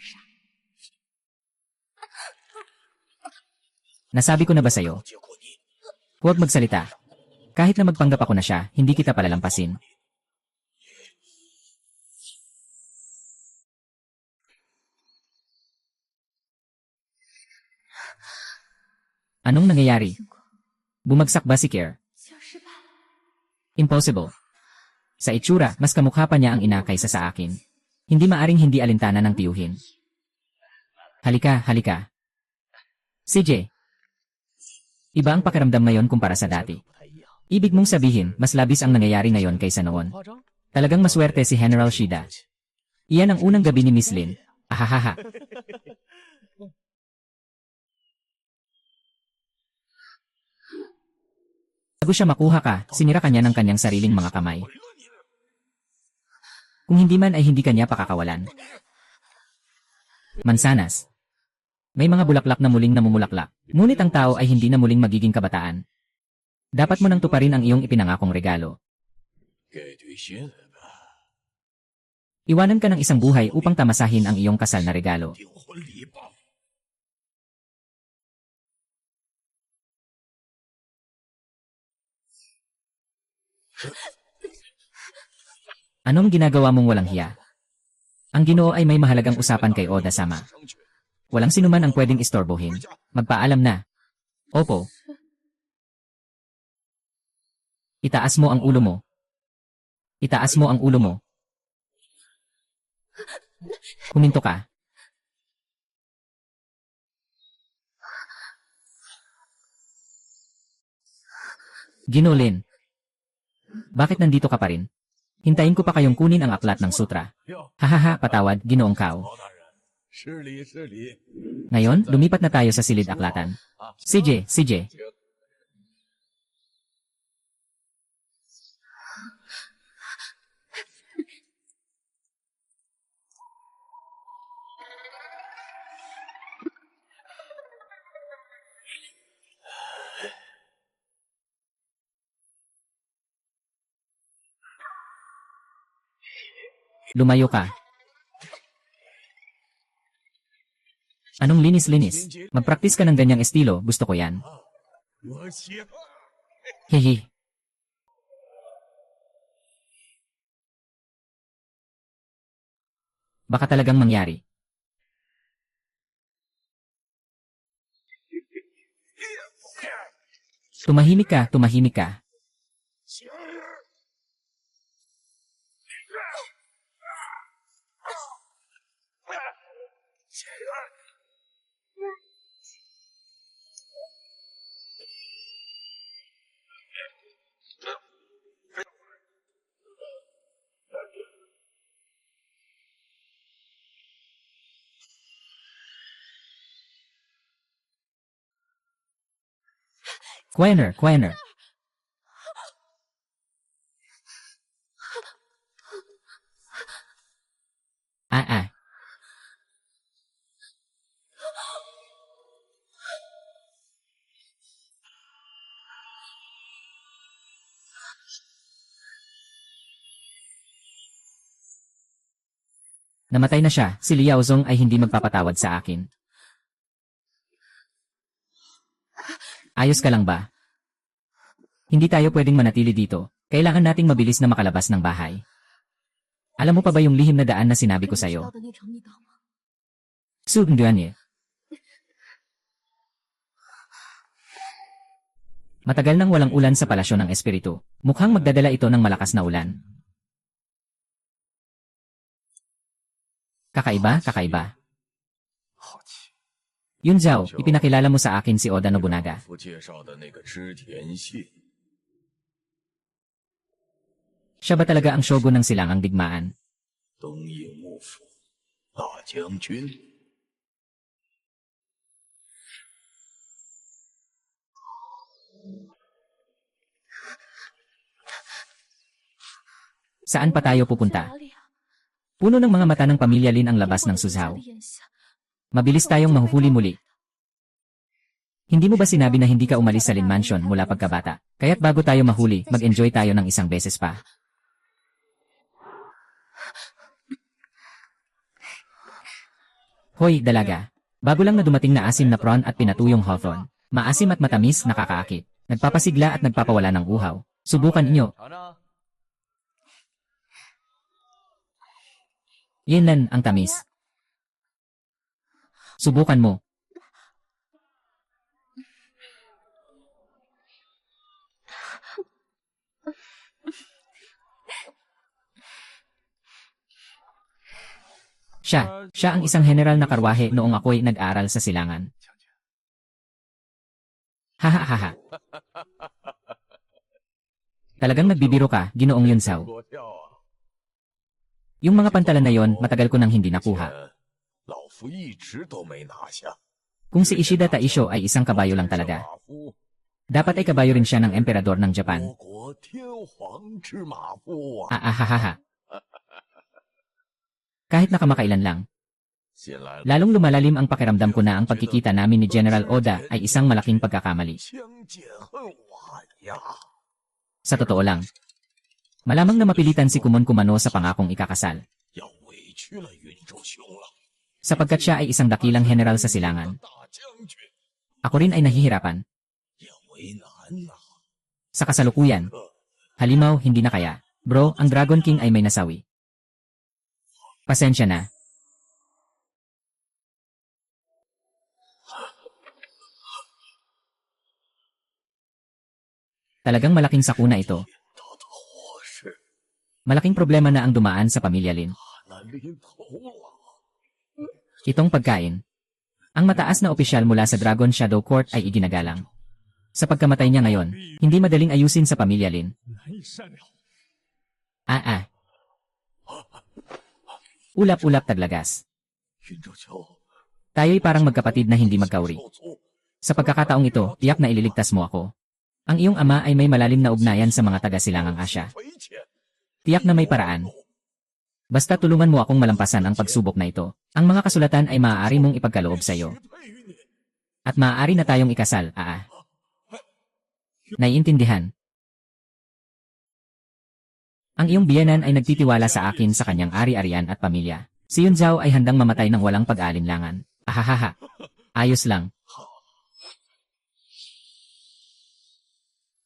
S1: Nasabi ko na ba sa'yo? Huwag magsalita. Kahit na magpanggap ako na siya, hindi kita palalampasin. Anong nangyayari? Bumagsak ba si Care? Impossible. Sa itsura, mas kamukha pa niya ang ina kaysa sa akin. Hindi maaring hindi alintana ng tiyuhin. Halika, halika. CJ, iba ang pakiramdam ngayon kumpara sa dati. Ibig mong sabihin, mas labis ang nangyayari ngayon kaysa noon. Talagang maswerte si General Shida. Iyan ang unang gabi ni Miss Lin. Ahahaha. Bago siya makuha ka, sinira kanya ng kanyang sariling mga kamay. Kung hindi man ay hindi kanya pakakawalan. Mansanas. May mga bulaklak na muling namumulaklak, ngunit ang tao ay hindi na muling magiging kabataan. Dapat mo nang tuparin ang iyong ipinangakong regalo. Iwanan ka ng isang buhay upang tamasahin ang iyong kasal na regalo. Anong ginagawa mong walang hiya? Ang Ginoo ay may mahalagang usapan kay Oda-sama. Walang sinuman ang pwedeng istorbohin. Magpaalam na. Opo. Itaas mo ang ulo mo. Itaas mo ang ulo mo. Huminto ka. Ginoo Lin. Bakit nandito ka pa rin? Hintayin ko pa kayong kunin ang aklat ng sutra. Hahaha, patawad, Ginoong Kao. Ngayon, lumipat na tayo sa silid aklatan. CJ. Lumayo ka. Anong linis-linis? Magpraktis ka ng ganyang estilo, gusto ko yan. Hehe. Baka talagang mangyari. Tumahimik ka, tumahimik ka. Quiener. Ah. Namatay na siya, si Liao Zong ay hindi magpapatawad sa akin. Ayos ka lang ba? Hindi tayo pwedeng manatili dito. Kailangan nating mabilis na makalabas ng bahay. Alam mo pa ba yung lihim na daan na sinabi ko sa'yo? Sugndanye. Matagal nang walang ulan sa palasyo ng espiritu. Mukhang magdadala ito ng malakas na ulan. Kakaiba. Yun Zhao, ipinakilala mo sa akin si Oda Nobunaga. Siya ba talaga ang shogun ng silangang digmaan? Saan pa tayo pupunta? Puno ng mga mata ng pamilya Lin ang labas ng Suzhou. Mabilis tayong mahuhuli muli. Hindi mo ba sinabi na hindi ka umalis sa Lin Mansion mula pagkabata? Kaya't bago tayo mahuli, mag-enjoy tayo ng isang beses pa. Hoy, dalaga. Bago lang na dumating na asim na prawn at pinatuyong hawthorn. Maasim at matamis, nakakaakit. Nagpapasigla at nagpapawala ng uhaw. Subukan inyo. Yan ang tamis. Subukan mo. Siya ang isang general na karwahe noong ako'y nag-aral sa silangan. Haha haha. Talagang nagbibiro ka, Ginoong Yunsao.
S2: 过票啊！
S1: Yung mga pantalan na yon, matagal ko nang hindi nakuha.
S2: 老夫一直都没拿下。
S1: Kung si Ishida Taisho ay isang kabayo lang talaga,
S2: 马夫，
S1: dapat ay kabayo rin siya ng emperador ng Japan.
S2: 我国天皇之马夫啊！
S1: Aahahaha. Kahit nakamakailan lang,
S2: 新来了，
S1: lalong lumalalim ang pakiramdam ko na ang pagkikita namin ni General Oda ay isang malaking pagkakamali.
S2: 相见恨晚呀！
S1: Sa totoo lang, malamang na mapilitan si Kumon Kumano sa pangakong ikakasal,
S2: 要委屈了云州兄了，
S1: sapagkat siya ay isang dakilang general sa silangan.
S2: 大将军
S1: Ako rin ay nahihirapan.
S2: 也为难呐、
S1: Sa kasalukuyan, halimaw hindi na kaya. Bro, ang Dragon King ay may nasawi. Pasensya na. Talagang malaking sakuna ito.
S2: 到的祸事
S1: Malaking problema na ang dumaan sa pamilya Lin.
S2: 那临头了。
S1: Itong pagkain. Ang mataas na opisyal mula sa Dragon Shadow Court ay iginagalang. Sa pagkamatay niya ngayon, hindi madaling ayusin sa pamilya Lin.
S2: 难以善了。
S1: Ulap-ulap taglagas.
S2: 云州兄，
S1: Tayo'y parang magkapatid na hindi magkauri.
S2: 受挫，
S1: Sa pagkakataong ito, tiyak na ililigtas mo ako. Ang iyong ama ay may malalim na ugnayan sa mga taga-silangang Asya.
S2: 赔钱。
S1: Tiyak na may paraan. Basta tulungan mo akong malampasan ang pagsubok na ito. Ang mga kasulatan ay maaari mong ipagkaloob sa iyo.
S2: 许配于你，
S1: At maaari na tayong ikasal, Naiintindihan. Ang iyong biyenan ay nagtitiwala sa akin sa kanyang ari-arian at pamilya. Si Yun Zhao ay handang mamatay ng walang pag-aalinlangan. Ahahaha. Ayos lang.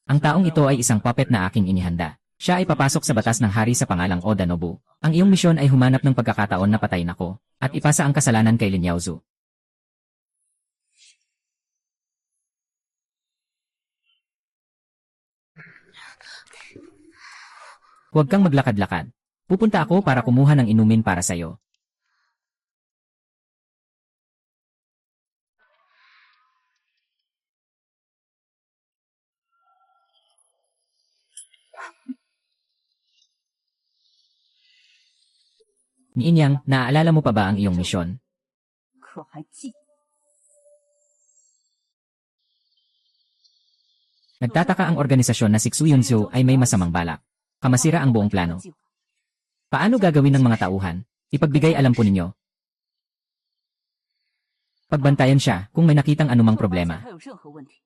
S1: Ang taong ito ay isang puppet na aking inihanda. Siya ay papasok sa batas ng hari sa pangalang Oda Nobu. Ang iyong misyon ay humanap ng pagkakataon na patayin ako, at ipasa ang kasalanan kay Lin Yaozu. Huwag kang maglakad-lakad. Pupunta ako para kumuha ng inumin para sa'yo. Niinyang, naaalala mo pa ba ang iyong misyon?
S3: 可还记得
S1: Nagtataka ang organisasyon na Sixu Yunzhou ay may masamang balak. Kamasira ang buong plano. Paano gagawin ng mga tauhan? Ipagbigay alam po ninyo. Pagbantayan siya kung may nakitang anumang problema.
S3: 他有任何问题，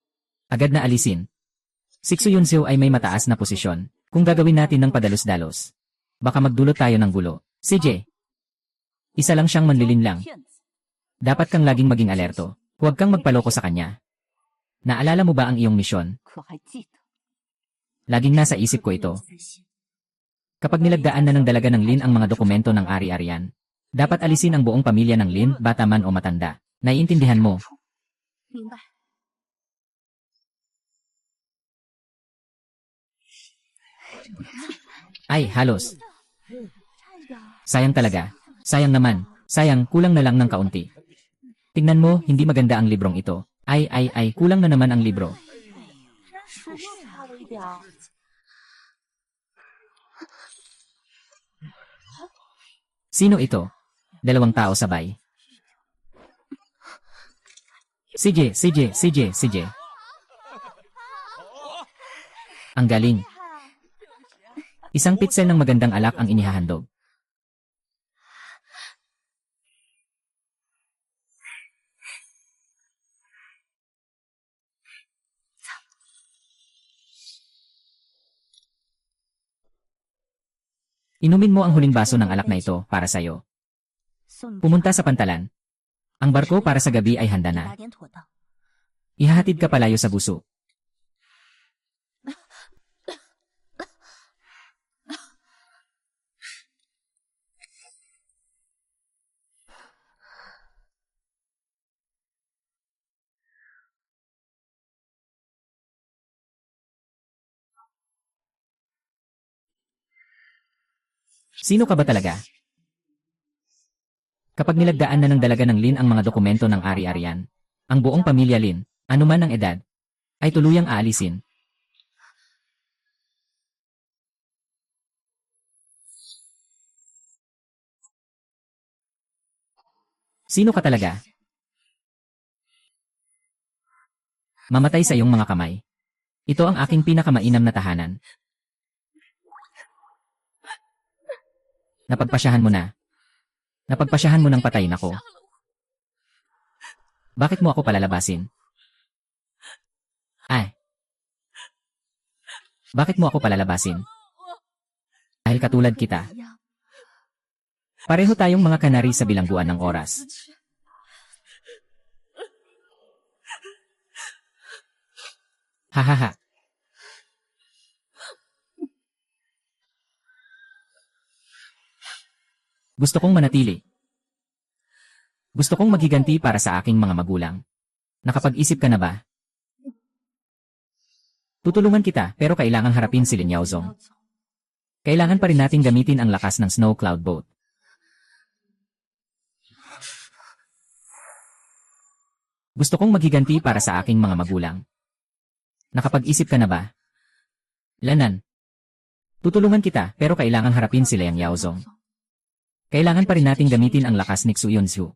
S1: Agad na alisin. Sixu Yunzhou ay may mataas na posisyon. Kung gagawin natin ng padalos-dalos, baka magdulot tayo ng gulo. CJ, isa lang siyang manlilinlang.
S3: 骗子，
S1: Dapat kang laging maging alerto. Huwag kang magpaloko sa kanya. Naalala mo ba ang iyong misyon?
S3: 可还记得
S1: Laging nasa isip ko ito. Kapag nilagdaan na ng dalaga ng Lin ang mga dokumento ng ari-arian, dapat alisin ang buong pamilya ng Lin, bata man o matanda. Naiintindihan mo?
S3: 明白？
S1: Ay, halos. Sayang talaga. Sayang naman. Sayang, kulang na lang ng kaunti. Tingnan mo, hindi maganda ang librong ito. Ay, kulang na naman ang libro.
S3: 是又差了一点儿。
S1: Sino ito? Dalawang tao sabay. CJ. Ang galing. Isang pitsel ng magandang alak ang inihahandog. Inumin mo ang huling baso ng alak na ito para sa'yo.
S3: 送你
S1: Pumunta sa pantalan. Ang barko para sa gabi ay handa
S3: 打
S1: na.
S3: 点妥当。
S1: Ihahatid ka palayo sa buso. Sino ka ba talaga? Kapag nilagdaan na ng dalaga ng Lin ang mga dokumento ng ari-arian, ang buong pamilya Lin, anuman ang edad, ay tuluyang aalisin. Sino ka talaga? Mamatay sa iyong mga kamay. Ito ang aking pinakamainam na tahanan. Napagpasyahan mo na. Napagpasyahan mo ng patayin ako. Bakit mo ako palalabasin? Ay. Bakit mo ako palalabasin? Dahil katulad kita. Pareho tayong mga kanari sa bilangguan ng oras. Hahaha. Gusto kong manatili. Gusto kong maghiganti para sa aking mga magulang. Nakapag-isip ka na ba? Tutulungan kita pero kailangang harapin si Lin Yaozong. Kailangan pa rin nating gamitin ang lakas ng Snow Cloud Boat. Gusto kong maghiganti para sa aking mga magulang. Nakapag-isip ka na ba? Lanan. Tutulungan kita pero kailangang harapin si Liang Yaozong. Kailangan pa rin nating gamitin ang lakas ni Xu Yunzhu.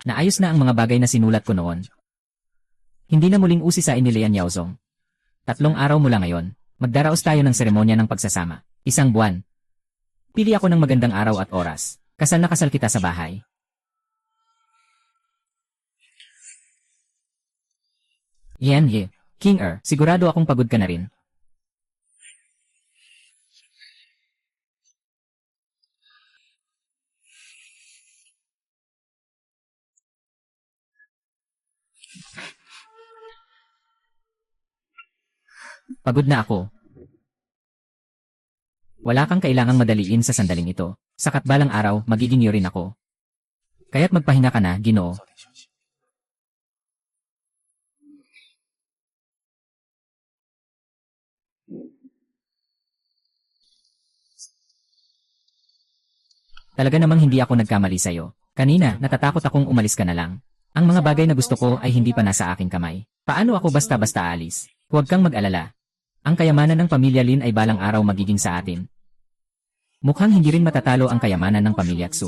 S1: Naayos na ang mga bagay na sinulat ko noon. Hindi na muling usisain ni Lian Yaozong. 3 araw mula ngayon, magdaraos tayo ng seremonya ng pagsasama. 1 buwan. Pili ako ng magandang araw at oras. Kasal na kasal kita sa bahay. Yan ye. King sigurado akong pagod ka na rin. Pagod na ako. Wala kang kailangang madaliin sa sandaling ito. Sakat balang araw, magiging iyo rin ako. Kaya't magpahinga ka na, Ginoo.
S2: 早点休息。
S1: Talaga namang hindi ako nagkamali sa'yo. Kanina, natatakot akong umalis ka na lang. Ang mga bagay na gusto ko ay hindi pa nasa aking kamay. Paano ako basta-basta alis? Huwag kang mag-alala. Ang kayamanan ng pamilya Lin ay balang araw magiging sa atin. Mukhang hindi rin matatalo ang kayamanan ng pamilya Xu.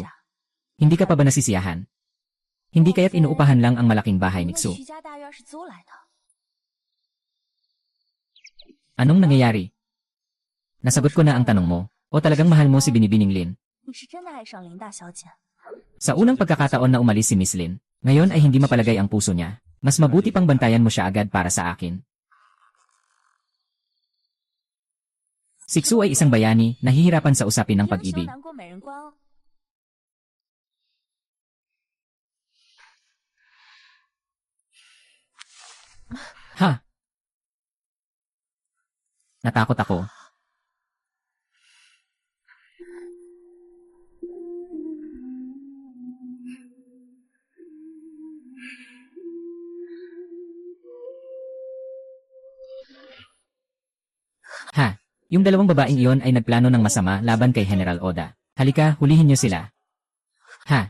S1: Hindi ka pa ba nasisiyahan? Hindi kaya't inuupahan lang ang malaking bahay ni Xu. Anong nangyayari? Nasagot ko na ang tanong mo. O talagang mahal mo si Binibining Lin? Sa unang pagkakataon na umalis si Miss Lin, ngayon ay hindi mapalagay ang puso niya. Mas mabuti pang bantayan mo siya agad para sa akin. Si Xu ay isang bayani, nahihirapan sa usapin ng pag-ibig. Ha? Natakot ako. Ha? Yung dalawang babaeng iyon ay nagplano ng masama laban kay General Oda. Halika, hulihin niyo sila. Ha?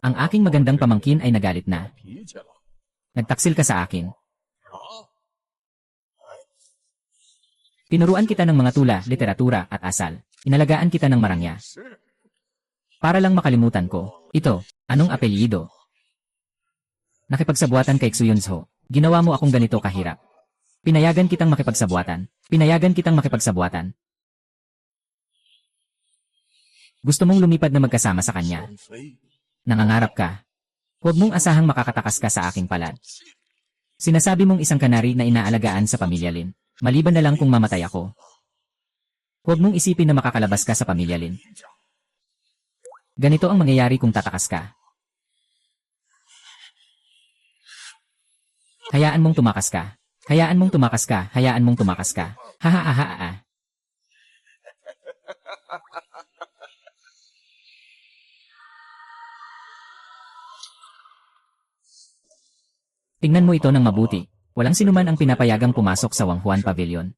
S1: Ang aking magandang pamangkin ay nagalit na.
S2: 脾气了。
S1: Nagtaksil ka sa akin.
S2: 啊！
S1: Tinuruan kita ng mga tula, literatura at asal. Inalagaan kita ng marangya.
S2: 是。
S1: Para lang makalimutan ko. Ito, anong apelyido? Nakipagsabuatan kay Xu Yunzho. Ginawa mo akong ganito kahirap. Pinayagan kitang makipagsabuatan. Pinayagan kitang makipagsabuatan. Gusto mong lumipad na magkasama sa kanya.
S2: 双飞。
S1: Nangangarap ka. Huwag mong asahang makakatakas ka sa aking palad. Sinasabi mong isang kanari na inaalagaan sa pamilya Lin. Maliban na lang kung mamatay ako. Huwag mong isipin na makakalabas ka sa pamilya Lin. Ganito ang mangyayari kung tatakas ka. Hayaan mong tumakas ka. Hayaan mong tumakas ka. Hayaan mong tumakas ka. Ha ha ha ha ha. Tingnan mo ito ng mabuti. Walang sinuman ang pinapayagang pumasok sa Wang Huan Pavilion.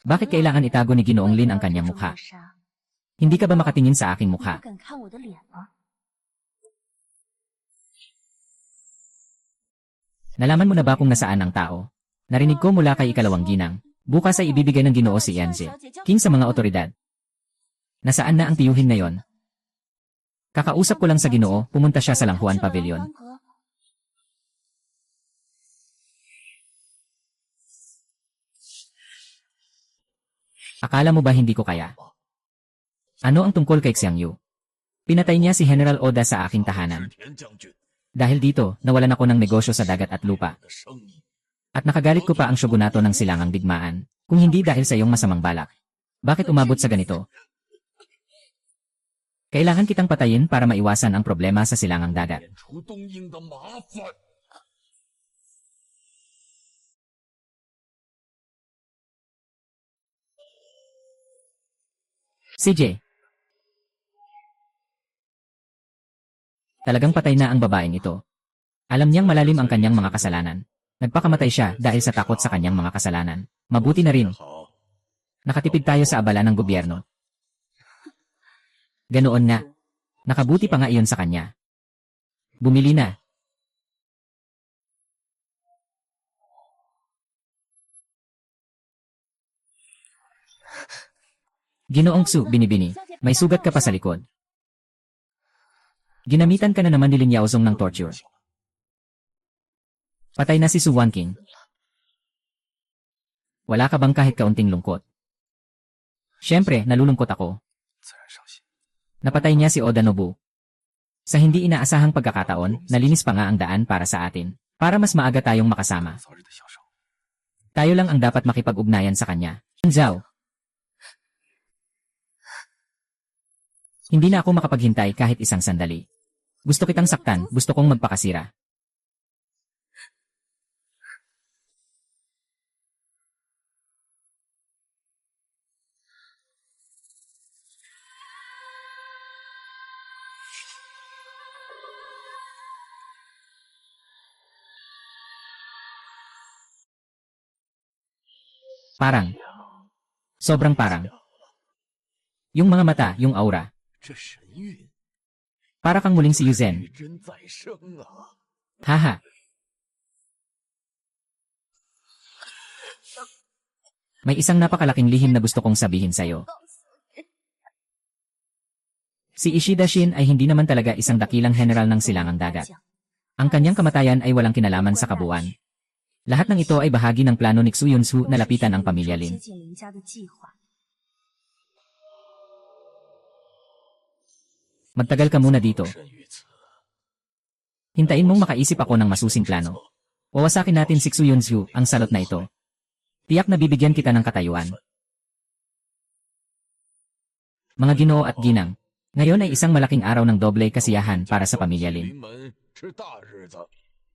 S1: Bakit kailangan itago ni Ginoong Lin ang kanyang mukha? Hindi ka ba makatingin sa aking mukha? Nalaman mo na ba kung nasaan ang tao? Narinig ko mula kay ikalawang ginang. Bukas ay ibibigay ng Ginoo si Yanzi, king sa mga otoridad. Nasaan na ang tiyuhin na yon? Kakausap ko lang sa Ginoo, pumunta siya sa Langhuan Pavilion. Akala mo ba hindi ko kaya? Ano ang tungkol kay Xiang Yu? Pinatay niya si General Oda sa aking tahanan. Dahil dito, nawalan ako ng negosyo sa dagat at lupa. At nakagalit ko pa ang shogunato ng silangang digmaan, kung hindi dahil sa iyong masamang balak. Bakit umabot sa ganito? Kailangan kitang patayin para maiwasan ang problema sa silangang dagat. CJ. Talagang patay na ang babaeng ito. Alam niyang malalim ang kanyang mga kasalanan. Nagpakamatay siya dahil sa takot sa kanyang mga kasalanan. Mabuti na rin. Nakatipid tayo sa abala ng gobyerno. Ganoon nga. Nakabuti pa nga iyon sa kanya. Bumili na. Ginoong Su, binibini. May sugat ka pa sa likod. Ginamitan ka na naman ni Lin Yaozong ng torture. Patay na si Su Wanqing. Wala ka bang kahit kaunting lungkot? Siyempre, nalulungkot ako. Napatay niya si Oda Nobu. Sa hindi inaasahang pagkakataon, nalinis pa nga ang daan para sa atin, para mas maaga tayong makasama. Tayo lang ang dapat makipag-ugnayan sa kanya. Zhao. Hindi na ako makapaghintay kahit isang sandali. Gusto kitang saktan, gusto kong magpakasira. Parang. Sobrang parang. Yung mga mata, yung aura. Para kang muling si Yuzen. Haha. May isang napakalaking lihim na gusto kong sabihin sa'yo. Si Ishida Shin ay hindi naman talaga isang dakilang general ng silangang dagat. Ang kanyang kamatayan ay walang kinalaman sa kabuuan. Lahat ng ito ay bahagi ng plano ni Xu Yunsu na lapitan ang pamilya Lin. Magtagal ka muna dito. Hintayin mong makaisip ako ng masusing plano. Wawasakin natin si Xu Yunsu, ang salot na ito. Tiyak na bibigyan kita ng katayuan. Mga Ginoo at ginang, ngayon ay isang malaking araw ng doble kasiyahan para sa pamilya Lin.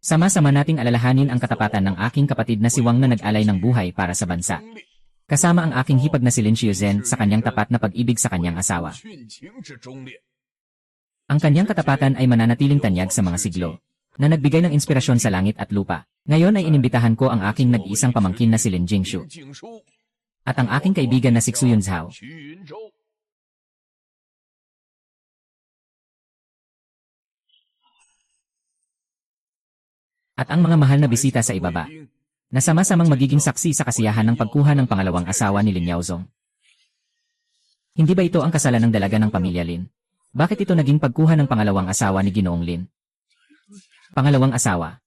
S1: Sama-sama nating alalahanin ang katapatan ng aking kapatid na si Wang na nag-alay ng buhay para sa bansa. Kasama ang aking hipag na si Lin Xiuzhen sa kanyang tapat na pag-ibig sa kanyang asawa. Ang kanyang katapatan ay mananatiling tanyag sa mga siglo, na nagbigay ng inspirasyon sa langit at lupa. Ngayon ay inimbitahan ko ang aking nag-iisang pamangkin na si Lin Jingshu. At ang aking kaibigan na si Xu Yunzhao. At ang mga mahal na bisita sa ibaba, na sama-samang magiging saksi sa kasiyahan ng pagkuha ng pangalawang asawa ni Lin Yaozong. Hindi ba ito ang kasalan ng dalaga ng pamilya Lin? Bakit ito naging pagkuha ng pangalawang asawa ni Ginoong Lin? Pangalawang asawa.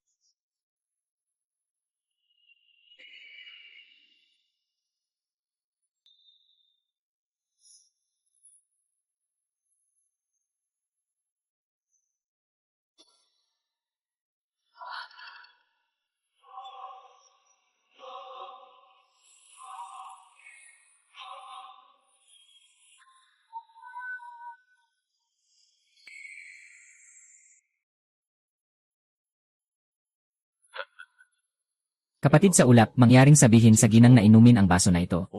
S1: Kapatid sa ulap, mangyaring sabihin sa ginang na inumin ang baso na ito.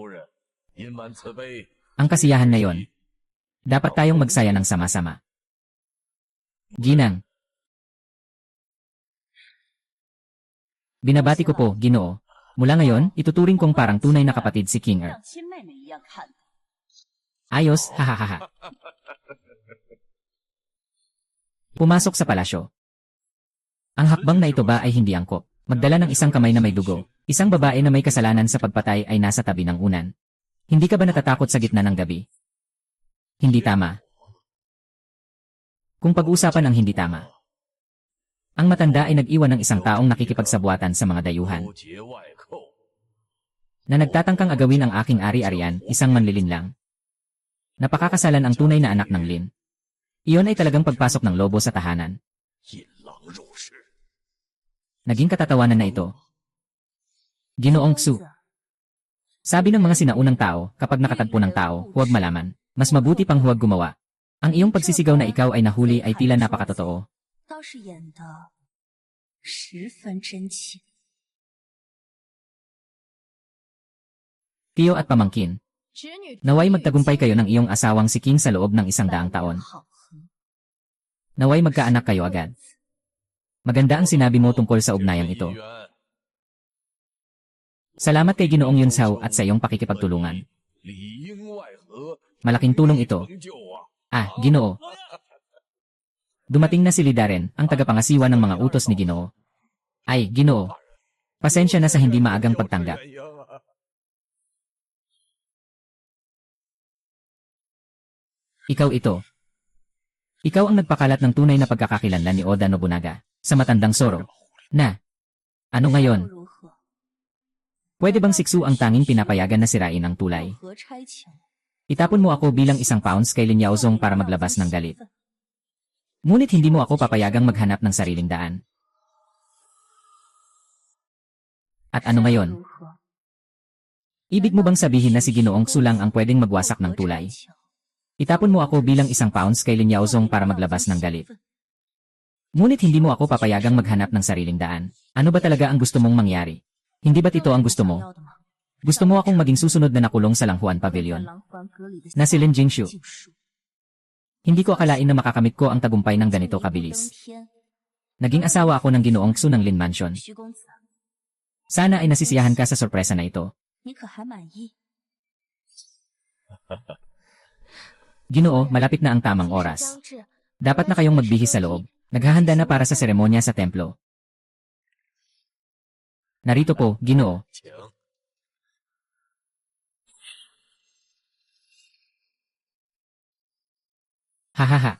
S1: Ang kasiyahan na yon. Dapat tayong magsaya ng sama-sama. Ginang. Binabati ko po, Ginoo. Mula ngayon, ituturing kong parang tunay na kapatid si King Er.
S3: 像亲妹妹一样看的。
S1: Ayos, hahaha. Pumasok sa palasyo. Ang hakbang na ito ba ay hindi angkop? Magdala ng isang kamay na may dugo. Isang babae na may kasalanan sa pagpatay ay nasa tabi ng unan. Hindi ka ba natatakot sa gitna ng gabi? Hindi tama. Kung pag-uusapan ang hindi tama. Ang matanda ay nag-iwan ng isang taong nakikipagsabuatan sa mga dayuhan.
S2: 勾结外寇，
S1: Na nagtatangkang agawin ang aking ari-arian, isang manlilin lang. Napakakasalan ang tunay na anak ng Lin. Iyon ay talagang pagpasok ng lobo sa tahanan.
S2: 引狼入室。
S1: Naging katatawanan na ito. Ginoong Tsu. Sabi ng mga sinaunang tao, kapag nakatagpo ng tao, huwag malaman. Mas mabuti pang huwag gumawa. Ang iyong pagsisigaw na ikaw ay nahuli ay tila napakatotoo.
S3: 倒是演得十分真切。
S1: Tiyo at pamangkin,
S3: 侄女
S1: naway magtagumpay kayo ng iyong asawang si King sa loob ng 100 taon.
S3: 好合，
S1: Naway magkaanak kayo agad. Maganda ang sinabi mo tungkol sa ugnayang ito.
S2: 渊
S1: Salamat kay Ginoong Yunsao at sa iyong pakikipagtulungan.
S2: 里应外合，
S1: Malaking tulong ito.
S2: 成就啊！
S1: Ah, Ginoo. Dumating na si Lidaren, ang tagapangasiwa ng mga utos ni Ginoo. Ay, Ginoo. Pasensya na sa hindi maagang pagtanggap.
S2: 鸳鸯啊
S1: Ikaw ito. Ikaw ang nagpakalat ng tunay na pagkakakilanlan ni Oda Nobunaga sa matandang Zoro. Na, ano
S3: 又
S1: ngayon?
S3: 如何？
S1: Pwede bang siksu ang tanging pinapayagan na sirain ang tulay?
S3: 何差遣？
S1: Itapon mo ako bilang 1 pounds kay Lin Yaozong para maglabas ng galit. Ngunit hindi mo ako papayagang maghanap ng sariling daan. At ano ngayon?
S3: 如何？
S1: Ibig mo bang sabihin na si Ginoong Tsu lang ang pwedeng magwasak ng
S3: 何差
S1: tulay?
S3: 遣？
S1: Itapon mo ako bilang 1 pounds kay Lin Yaozong para maglabas ng galit. Ngunit hindi mo ako papayagang maghanap ng sariling daan. Ano ba talaga ang gusto mong mangyari? Hindi ba't ito ang gusto mo? Gusto mo akong maging susunod na nakulong sa Langhuan Pavilion?
S3: 狼环阁里的
S1: Na si Lin Jingshu.
S3: 禁术
S1: Hindi ko akalain na makakamit ko ang tagumpay ng ganito
S3: 登
S1: kabilis.
S3: 天，
S1: Naging asawa ako ng Ginoong Tsu ng Lin Mansion.
S3: 徐公子，
S1: Sana ay nasisiyahan ka sa sorpresa na ito.
S3: 你可还满意？
S1: Ginoo, malapit na ang tamang oras. Dapat na kayong magbihis sa loob. Naghahanda na para sa seremonya sa templo. Narito po, Ginoo.
S2: 请
S1: Hahaha.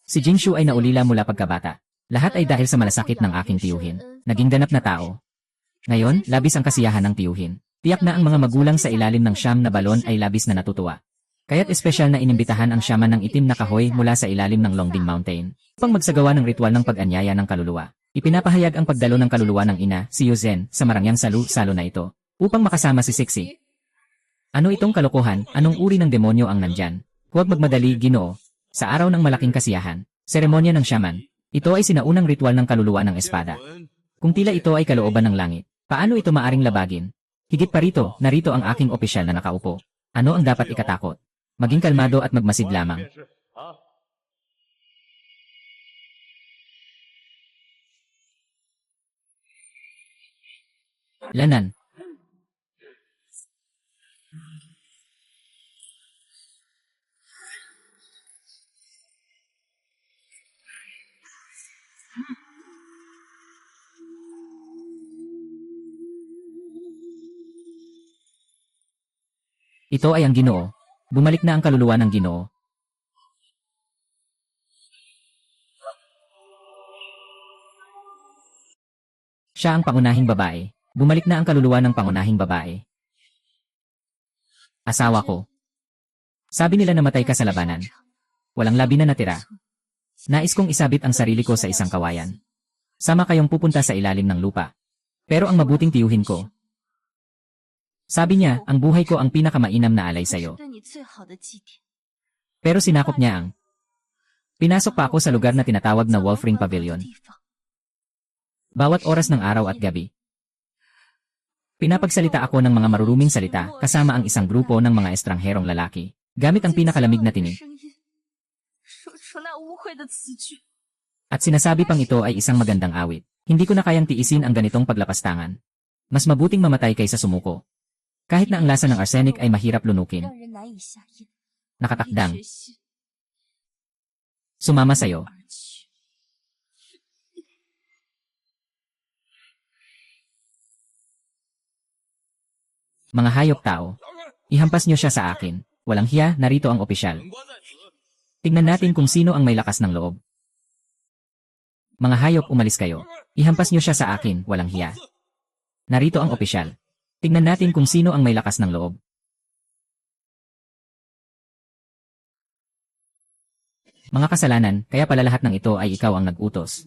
S1: Si Jingshu ay naulila mula pagkabata. Lahat ay dahil sa malasakit ng aking tiyuhin. Naging ganap na tao. Ngayon, labis ang kasiyahan ng tiyuhin. Tiyak na ang mga magulang sa ilalim ng siyam na balon ay labis na natutuwa. Kaya't espesyal na inimbitahan ang shaman ng itim na kahoy mula sa ilalim ng Longding Mountain upang magsagawa ng ritual ng pag-anyaya ng kaluluwa. Ipinapahayag ang pagdalo ng kaluluwa ng ina, si Yuzen, sa marangyang salo na ito upang makasama si Sixi. Ano itong kalokohan? Anong uri ng demonyo ang nandyan? Huwag magmadali, Ginoo. Sa araw ng malaking kasiyahan, seremonya ng shaman, ito ay sinaunang ritual ng kaluluwa ng espada.
S2: 魂
S1: Kung tila ito ay kalooban ng langit, paano ito maaring labagin? Higit pa rito, narito ang aking opisyal na nakaupo. Ano ang dapat ikatakot? Maging kalmado at magmasid lamang.
S2: 便是啊，
S1: Lanan. Ito ay ang Ginoo. Bumalik na ang kaluluwa ng Ginoo. Siya ang pangunahing babae. Bumalik na ang kaluluwa ng pangunahing babae. Asawa ko. Sabi nila namatay ka sa labanan. Walang labi na natira. Nais kong isabit ang sarili ko sa isang kawayan. Sama kayong pupunta sa ilalim ng lupa. Pero ang mabuting tiyuhin ko. Sabi niya, ang buhay ko ang pinakamainam na alay
S3: 是
S1: sa'yo.
S3: 对你最好的祭典。
S1: Pero sinakop niya ang. Pinasok pa ako sa lugar na tinatawag na Wolf Ring Pavilion. Bawat oras ng araw at gabi. Pinapagsalita ako ng mga maruruming salita kasama ang isang grupo ng mga estrangherong lalaki, gamit ang pinakalamig na tinig. At sinasabi pang ito ay isang magandang awit. Hindi ko na kayang tiisin ang ganitong paglapastangan. Mas mabuting mamatay kaysa sumuko. Kahit na ang lasa ng arsenic ay mahirap lunukin. Nakatakdang. Sumama sa'yo. Mga hayop tao. Ihampas niyo siya sa akin. Walang hiya, narito ang opisyal. Tingnan natin kung sino ang may lakas ng loob. Mga hayop, umalis kayo. Ihampas niyo siya sa akin, walang hiya. Narito ang opisyal. Tingnan natin kung sino ang may lakas ng loob. Mga kasalanan, kaya pala lahat ng ito ay ikaw ang nag-utos.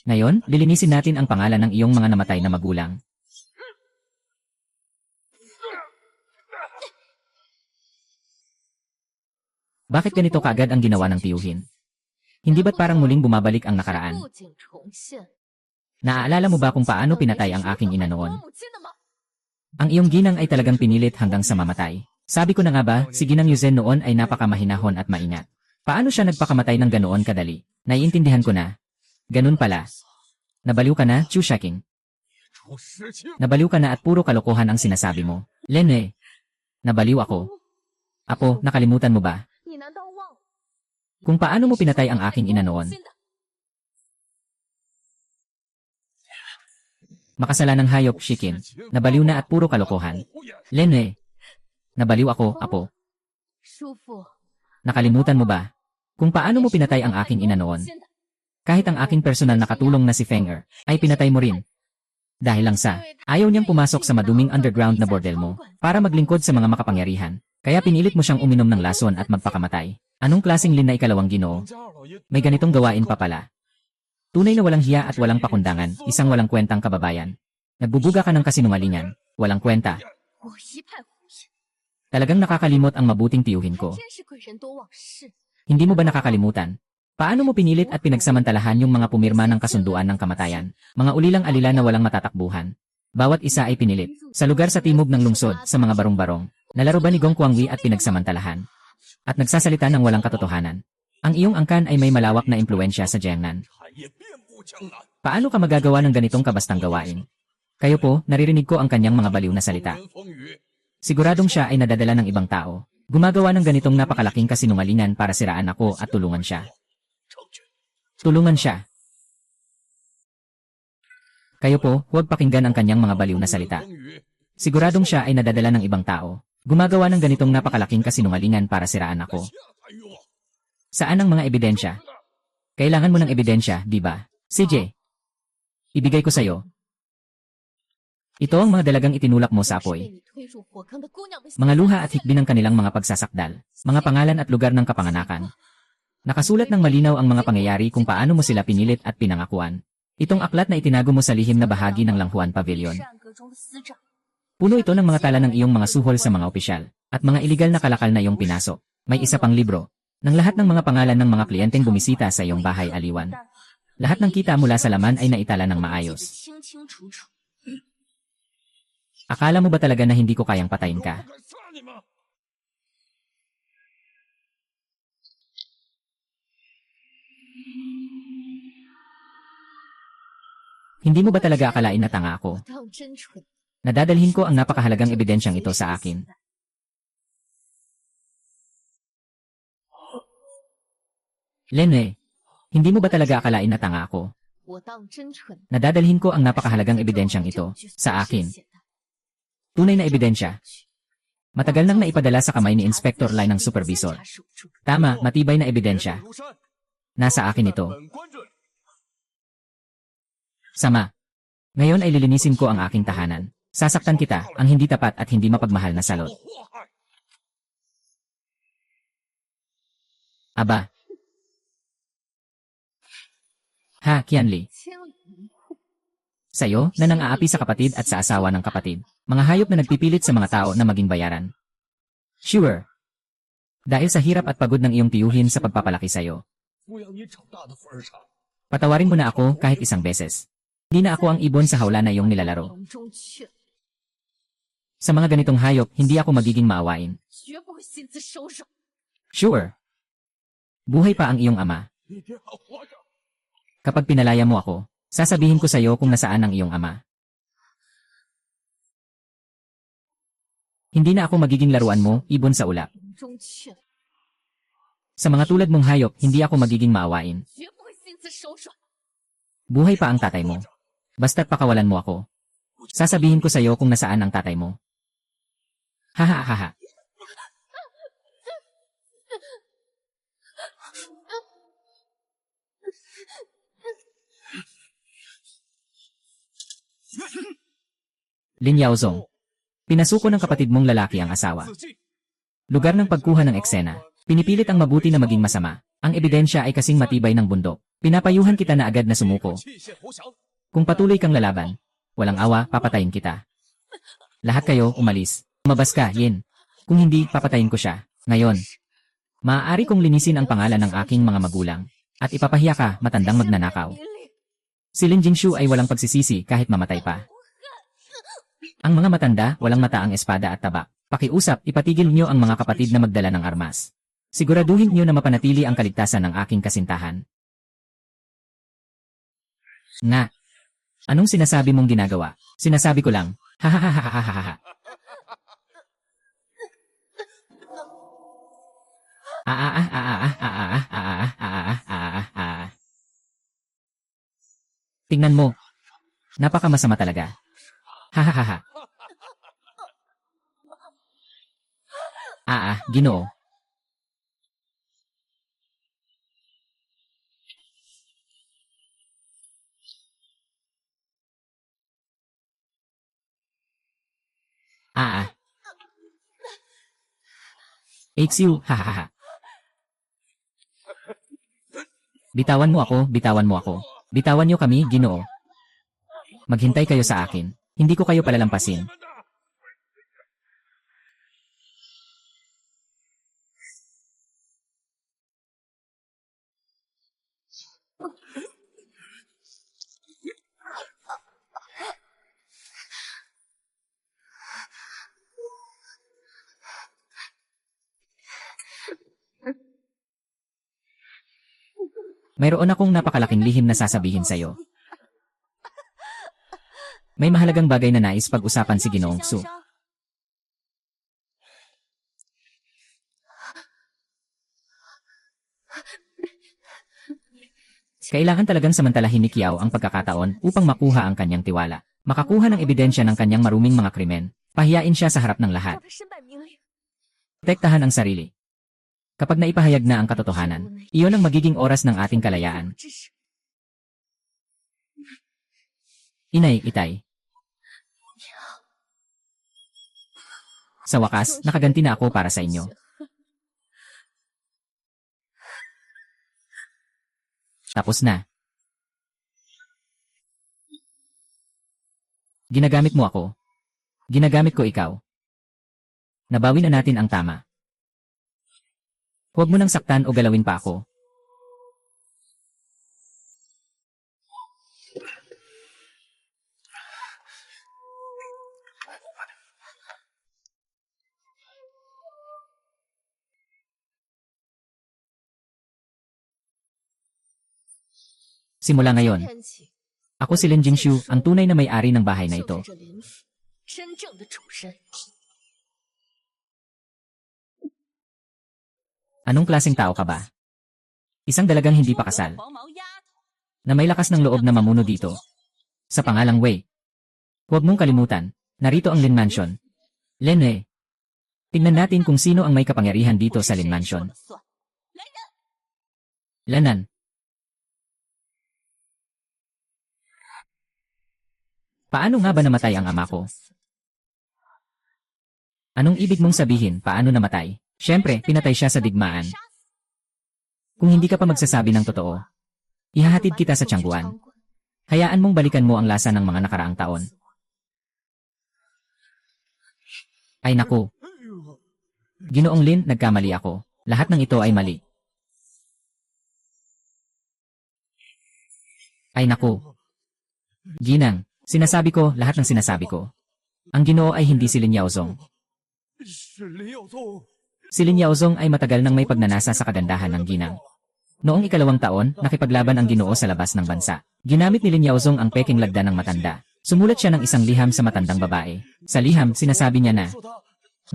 S1: Ngayon, lilinisin natin ang pangalan ng iyong mga namatay na magulang. Bakit ganito kaagad ang ginawa ng tiyuhin? Hindi ba't parang muling bumabalik ang nakaraan? Naaalala mo ba kung paano pinatay ang aking ina noon? Ang iyong ginang ay talagang pinilit hanggang sa mamatay. Sabi ko na nga ba, si Ginang Yuzen noon ay napakamahinahon at maingat. Paano siya nagpakamatay ng ganoon kadali? Naiintindihan ko na. Ganun pala. Nabaliw ka na, Chu Shaking. Nabaliw ka na at puro kalokohan ang sinasabi mo. Lene. Nabaliw ako. Apo, nakalimutan mo ba? Kung paano mo pinatay ang aking ina noon. Makasalanang hayop, Shikin. Nabaliw na at puro kalokohan. Lene. Nabaliw ako, apo. Nakalimutan mo ba? Kung paano mo pinatay ang aking ina noon. Kahit ang aking personal na katulong na si Fenger, ay pinatay mo rin. Dahil lang sa, ayaw niyang pumasok sa maduming underground na bordel mo, para maglingkod sa mga makapangyarihan. Kaya pinilit mo siyang uminom ng lason at magpakamatay. Anong klaseng lin na ikalawang Ginoo? May ganitong gawain pa pala. Tunay na walang hiya at walang pakundangan, isang walang kwentang kababayan. Nagbubuga ka ng kasinungalingan, walang kwenta. Talagang nakakalimot ang mabuting tiyuhin ko. Hindi mo ba nakakalimutan? Paano mo pinilit at pinagsamantalahan yung mga pumirma ng kasunduan ng kamatayan? Mga ulilang alila na walang matatakbuhan. Bawat isa ay pinilit. Sa lugar sa timog ng lungsod, sa mga barong-barong. Nalaro ba ni Gong Kuangwi at pinagsamantalahan? At nagsasalita ng walang katotohanan. Ang iyong angkan ay may malawak na impluensya sa Jiangnan. Paano ka magagawa ng ganitong kabastang gawain? Kayo po, naririnig ko ang kanyang mga baliw na salita. Siguradong siya ay nadadala ng ibang tao. Gumagawa ng ganitong napakalaking kasinungalingan para siraan ako at tulungan siya. Tulungan siya. Kayo po, huwag pakinggan ang kanyang mga baliw na salita. Siguradong siya ay nadadala ng ibang tao. Gumagawa ng ganitong napakalaking kasinungalingan para siraan ako. Saan ang mga ebidensya? Kailangan mo ng ebidensya, di ba? CJ. Ibigay ko sa'yo. Ito ang mga dalagang itinulak mo sa apoy. Mga luha at hikbi ng kanilang mga pagsasakdal, mga pangalan at lugar ng kapanganakan. Nakasulat ng malinaw ang mga pangyayari kung paano mo sila pinilit at pinangakuan. Itong aklat na itinago mo sa lihim na bahagi ng Langhuan Pavilion. Puno ito ng mga tala ng iyong mga suhol sa mga opisyal, at mga iligal na kalakal na iyong pinasok. May isa pang libro, ng lahat ng mga pangalan ng mga kliyenteng bumisita sa iyong bahay aliwan. Lahat ng kita mula sa laman ay naitala ng maayos. Akala mo ba talaga na hindi ko kayang patayin ka? Hindi mo ba talaga akalain na tanga ako? Nadadalhin ko ang napakahalagang ebidensyang ito sa akin. Lene, hindi mo ba talaga akalain na tanga ako? Nadadalhin ko ang napakahalagang ebidensyang ito sa akin. Tunay na ebidensya. Matagal nang naipadala sa kamay ni Inspector Lai ng supervisor. Tama, matibay na ebidensya. Nasa akin ito. Sama. Ngayon ay lilinisin ko ang aking tahanan. Sasaktan kita, ang hindi tapat at hindi mapagmahal na salot. Aba. Ha, Qianli. Sa'yo, na nang-aapi sa kapatid at sa asawa ng kapatid. Mga hayop na nagpipilit sa mga tao na maging bayaran. Sure. Dahil sa hirap at pagod ng iyong tiyuhin sa pagpapalaki sa'yo. Patawarin mo na ako kahit isang beses. Hindi na ako ang ibon sa hawla na iyong nilalaro.
S3: 笼中雀，
S1: Sa mga ganitong hayop, hindi ako magiging maawain.
S3: 绝不会心慈手软。
S1: Sure. Buhay pa ang iyong ama.
S2: 你别好活着。
S1: Kapag pinalaya mo ako, sasabihin ko sa iyo kung nasaan ang iyong ama. Hindi na ako magiging laruan mo, ibon sa ulap.
S3: 笼中雀，
S1: Sa mga tulad mong hayop, hindi ako magiging maawain.
S3: 绝不会心慈手软。
S1: Buhay pa ang tatay mo. Basta't pakawalan mo ako. Sasabihin ko sa iyo kung nasaan ang tatay mo. Haha haha. Lin Yaozong. Pinasuko ng kapatid mong lalaki ang asawa.
S2: 自尽。
S1: Lugar ng pagkuha ng eksena. Pinipilit ang mabuti na maging masama. Ang ebidensya ay kasing matibay ng bundok. Pinapayuhan kita na agad na sumuko.
S2: 弃械投降。
S1: Kung patuloy kang lalaban, walang awa, papatayin kita. Lahat kayo, umalis. Umabas ka, Yin. Kung hindi, papatayin ko siya. Ngayon, maaari kong linisin ang pangalan ng aking mga magulang. At ipapahiya ka, matandang magnanakaw.
S3: 明令
S1: Si Lin Jingshu ay walang pagsisisi kahit mamatay pa. Ang mga matanda, walang mata ang espada at tabak. Pakiusap, ipatigil niyo ang mga kapatid na magdala ng armas. Siguraduhin niyo na mapanatili ang kaligtasan ng aking kasintahan. Nga. Anong sinasabi mong ginagawa? Sinasabi ko lang. Hahaha. Tingnan mo. Napakamasama talaga. Hahaha. Ginoo. HQ, hahaha. Bitawan mo ako, bitawan mo ako. Bitawan niyo kami, Ginoo. Maghintay kayo sa akin. Hindi ko kayo palalampasin. Mayroon akong napakalaking lihim na sasabihin sa'yo. May mahalagang bagay na nais pag-usapan si Ginoong Su. Kailangan talagang samantalahin ni Kiao ang pagkakataon upang makuha ang kanyang tiwala. Makakuha ng ebidensya ng kanyang maruming mga krimen. Pahiyain siya sa harap ng lahat.
S3: 让他身败名裂。
S1: Protektahan ang sarili. Kapag naipahayag na ang katotohanan, iyon ang magiging oras ng ating kalayaan.
S3: 支持
S1: Inay, itay. Sa wakas, nakaganti na ako para sa inyo. Tapos na. Ginagamit mo ako. Ginagamit ko ikaw. Nabawi na natin ang tama. Huwag mo nang saktan o galawin pa ako. Simula ngayon,
S3: 天起，
S1: ako si Lin Jingshu, ang tunay na may-ari ng bahay na
S3: 就
S1: ito.
S3: 是这林府真正的主人。
S1: Anong klaseng tao ka ba? Isang dalagang hindi pa kasal,
S3: 黄毛丫头，
S1: na may lakas ng loob na mamuno dito. Sa pangalang Wei. Huwag mong kalimutan, narito ang Lin Mansion. Lin Wei. Tingnan natin kung sino ang may kapangyarihan dito
S3: 我
S1: sa
S3: 是
S1: Lin
S3: 谁说
S1: Mansion.
S3: 了算？
S1: Lanan. Paano nga ba namatay ang ama ko? Anong ibig mong sabihin, paano namatay? Siyempre, pinatay siya sa digmaan. Kung hindi ka pa magsasabi ng totoo, ihahatid kita sa Tiangguan. Hayaan mong balikan mo ang lasa ng mga nakaraang taon. Ay naku. Ginoong Lin, nagkamali ako. Lahat ng ito ay mali. Ay naku. Ginang, sinasabi ko lahat ng sinasabi ko. Ang Ginoo ay hindi si Lin Yaozong.
S2: 是林耀宗。
S1: Si Lin Yaozong ay matagal nang may pagnanasa sa kagandahan ng ginang. Noong ikalawang taon, nakipaglaban ang Ginoo sa labas ng bansa. Ginamit ni Lin Yaozong ang peking lagda ng matanda. Sumulat siya ng isang liham sa matandang babae. Sa liham, sinasabi niya na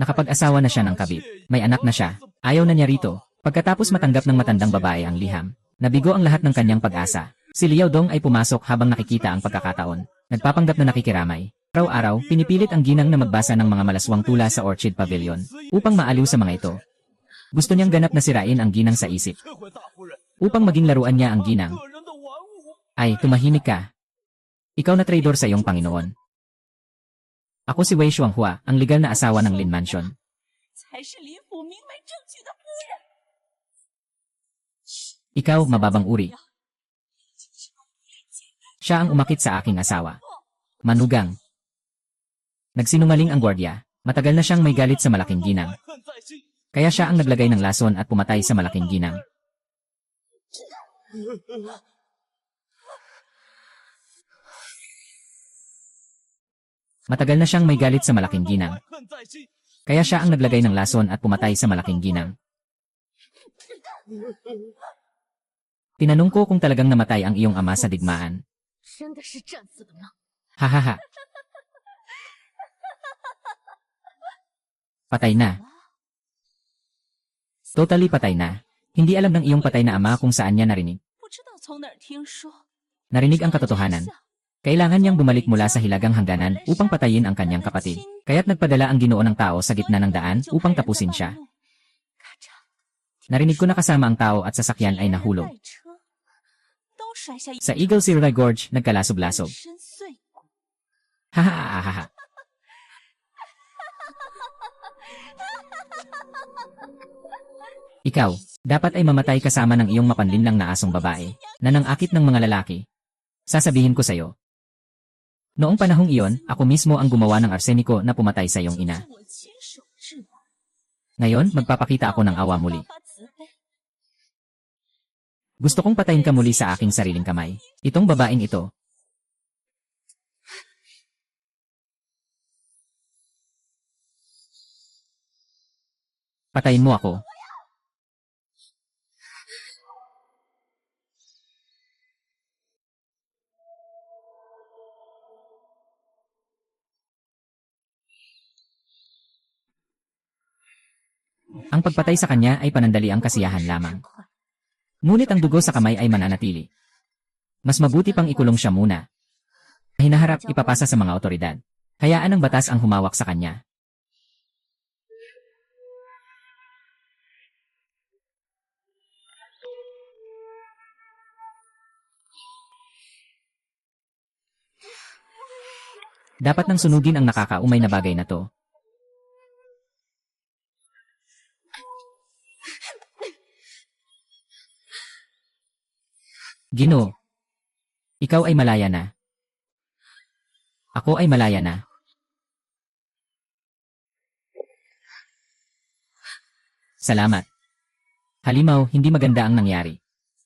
S1: nakapag-asawa na siya ng kabit. May anak na siya. Ayaw na niya rito. Pagkatapos matanggap ng matandang babae ang liham, nabigo ang lahat ng kanyang pag-asa. Si Liao Dong ay pumasok habang nakikita ang pagkakataon. Nagpapanggap na nakikiramay. Araw-araw, pinipilit ang ginang na magbasa ng mga malaswang tula sa Orchid Pavilion upang maaliw sa mga ito. Gusto niyang ganap na sirain ang ginang sa isip.
S2: 撤回大夫人，
S1: Upang maging laruan niya ang ginang.
S2: 个人的玩物。
S1: Ay, tumahimik ka. Ikaw na traidor sa iyong Panginoon. Ako si Wei Shuanghua, ang legal na asawa ng Lin Mansion.
S3: 才是林府明媒正娶的夫人。
S1: Ikaw, mababang uri. Siya ang umakit sa aking asawa. Manugang. Nagsinungaling ang gwardiya. Matagal na siyang may galit sa malaking ginang.
S2: 恨在心。
S1: Kaya siya ang naglagay ng lason at pumatay sa malaking ginang. Matagal na siyang may galit sa malaking ginang.
S2: 恨在心。
S1: Kaya siya ang naglagay ng lason at pumatay sa malaking ginang. Tinanong ko kung talagang namatay ang iyong ama sa digmaan.
S3: 真的是战死的吗？
S1: Hahaha. Patay na. Totally patay na. Hindi alam ng iyong patay na ama kung saan niya narinig.
S3: 不知道从哪儿听说。
S1: Narinig ang katotohanan. Kailangan niyang bumalik mula sa hilagang hangganan upang patayin ang kanyang kapatid. Kaya't nagpadala ang Ginoo ng tao sa gitna ng daan upang tapusin siya. Narinig ko na kasama ang tao at sasakyan ay nahulog. Sa Eagle Silver Gorge, nagkalasob-lasob. Hahaha. Ikaw, dapat ay mamatay kasama ng iyong mapanlinlang na asong babae, na nangakit ng mga lalaki. Sasabihin ko sa'yo. Noong panahong iyon, ako mismo ang gumawa ng arseniko na pumatay sa iyong ina. Ngayon, magpapakita ako ng awa muli. Gusto kong patayin ka muli sa aking sariling kamay. Itong babaeng ito. Patayin mo ako. Ang pagpatay sa kanya ay panandaliang kasiyahan lamang. Ngunit ang dugo sa kamay ay mananatili. Mas mabuti pang ikulong siya muna. Hinaharap ipapasa sa mga otoridad. Hayaan ng batas ang humawak sa kanya. Dapat nang sunugin ang nakakaumay na bagay na to. Ginoo, ikaw ay malaya na. Ako ay malaya na. Salamat. Halimaw, hindi maganda ang nangyari.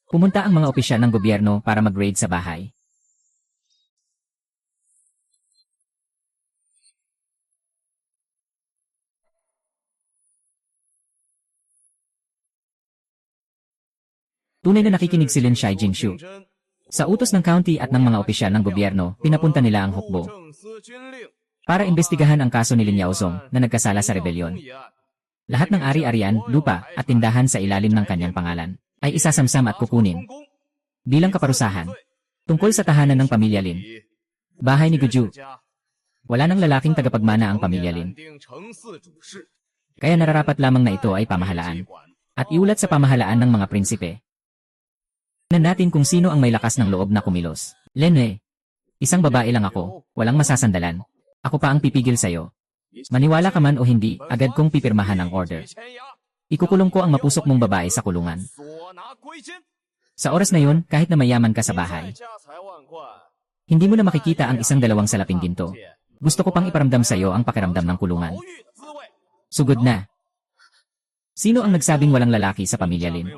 S1: Pumunta ang mga opisyal ng gobyerno para mag-raid sa bahay. Tunay na nakikinig si Lin Shai Jingshu. Sa utos ng county at ng mga opisyal ng gobyerno, pinapunta nila ang hukbo para imbestigahan ang kaso ni Lin Yaozong na nagkasala sa rebelyon. Lahat ng ari-arian, lupa at tindahan sa ilalim ng kanyang pangalan ay isasamsam at kukunin bilang kaparusahan tungkol sa tahanan ng pamilya Lin. Bahay ni Guju. Wala nang lalaking tagapagmana ang pamilya Lin. Kaya nararapat lamang na ito ay pamahalaan at iulat sa pamahalaan ng mga prinsipe. Tingnan natin kung sino ang may lakas ng loob na kumilos. Lenwe, isang babae lang ako, walang masasandalan. Ako pa ang pipigil sa'yo. Maniwala ka man o hindi, agad kong pipirmahan ang order. Ikukulong ko ang mapusok mong babae sa kulungan. Sa oras na yun, kahit na mayaman ka sa bahay, hindi mo na makikita ang isang dalawang salaping ginto. Gusto ko pang iparamdam sa'yo ang pakiramdam ng kulungan. Sugod na. Sino ang nagsabing walang lalaki sa pamilya Lin?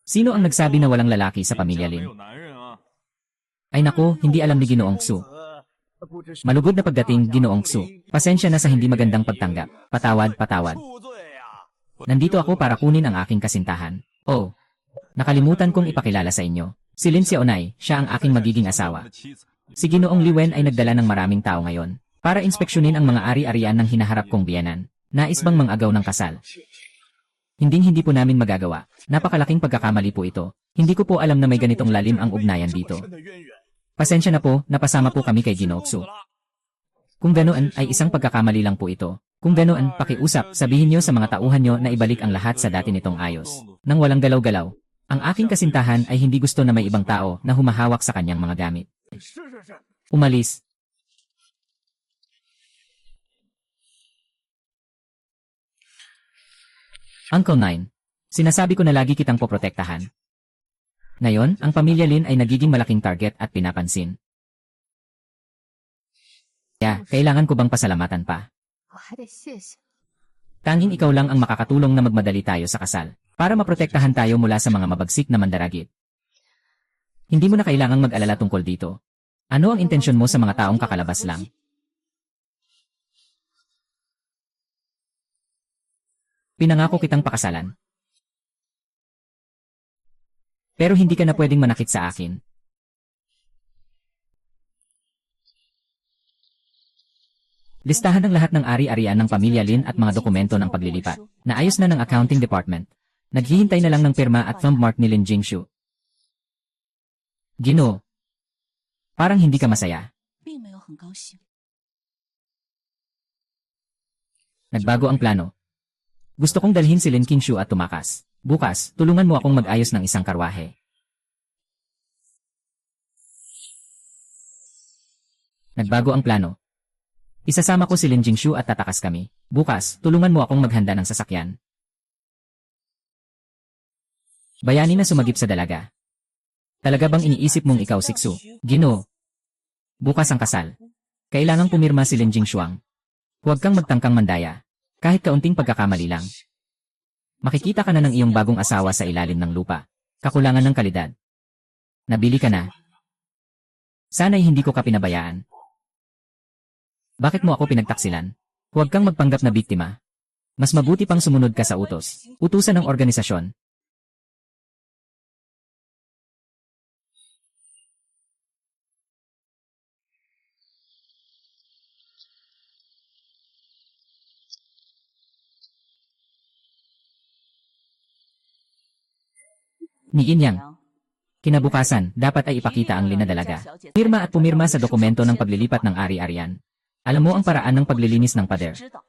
S1: Sino ang nagsabi na walang lalaki sa pamilya Lin?
S2: 没有男人啊！
S1: Ay nako, hindi alam ni Ginoong Su.
S2: 不知是
S1: Malugod na pagdating, Ginoong Su. Pasensya na sa hindi magandang pagtanggap. Patawad, patawad.
S2: 恕罪呀！
S1: Nandito ako para kunin ang aking kasintahan. Oh, nakalimutan kong ipakilala sa inyo. Si Lin Xiaonai, siya ang aking magiging asawa.
S2: 妻子，
S1: Si Ginoong Li Wen ay nagdala ng maraming tao ngayon para inspeksyonin ang mga ari-arian ng hinaharap kong biyenan. Nais bang mang-agaw ng kasal? Hindi po namin magagawa. Napakalaking pagkakamali po ito. Hindi ko po alam na may ganitong lalim ang ugnayan
S2: 这么
S1: dito.
S2: 深的渊源，
S1: Pasensya na po, napasama po kami kay Ginoong Su.
S2: 肚子了
S1: Kung ganoon ay isang pagkakamali lang po ito. Kung ganoon, pakiusap, sabihin niyo sa mga tauhan niyo na ibalik ang lahat sa dati nitong ayos. Nang walang galaw-galaw. Ang aking kasintahan ay hindi gusto na may ibang tao na humahawak sa kanyang mga gamit.
S2: 是是是，
S1: Umalis. Uncle Nine, sinasabi ko na lagi kitang poprotektahan. Ngayon, ang pamilya Lin ay nagiging malaking target at pinapansin. Kaya, kailangan ko bang pasalamatan pa?
S3: 我还得谢谢。
S1: Tanging ikaw lang ang makakatulong na magmadali tayo sa kasal, para maprotektahan tayo mula sa mga mabagsik na mandaragit. Hindi mo na kailangang mag-alala tungkol dito. Ano ang intensyon mo sa mga taong kakalabas lang? Pinangako kitang pakasalan. Pero hindi ka na pwedeng manakit sa akin. Listahan ng lahat ng ari-arian ng pamilya Lin at mga dokumento ng paglilipat. Naayos na ng accounting department. Naghihintay na lang ng pirma at thumb mark ni Lin Jingshu. Ginoo, parang hindi ka masaya.
S3: 并没有很高兴。
S1: Nagbago ang plano. Gusto kong dalhin si Lin Qingshu at tumakas. Bukas, tulungan mo akong mag-ayos ng isang karwahe. Nagbago ang plano. Isasama ko si Lin Jingshu at tatakas kami. Bukas, tulungan mo akong maghanda ng sasakyan. Bayani na sumagip sa dalaga. Talaga bang iniisip mong ikaw sikso? Ginoo. Bukas ang kasal. Kailangang pumirma si Lin Jingshuang. Huwag kang magtangkang mandaya. Kahit kaunting pagkakamali lang. Makikita ka na ng iyong bagong asawa sa ilalim ng lupa. Kakulangan ng kalidad. Nabili ka na. Sana'y hindi ko ka pinabayaan. Bakit mo ako pinagtaksilan? Huwag kang magpanggap na biktima. Mas mabuti pang sumunod ka sa utos. Utusan ng organisasyon. Ni Inyang. Kinabukasan, dapat ay ipakita ang linadalaga. Pirma at pumirma sa dokumento ng paglilipat ng ari-arian. Alam mo ang paraan ng paglilinis ng pader.
S3: 知道。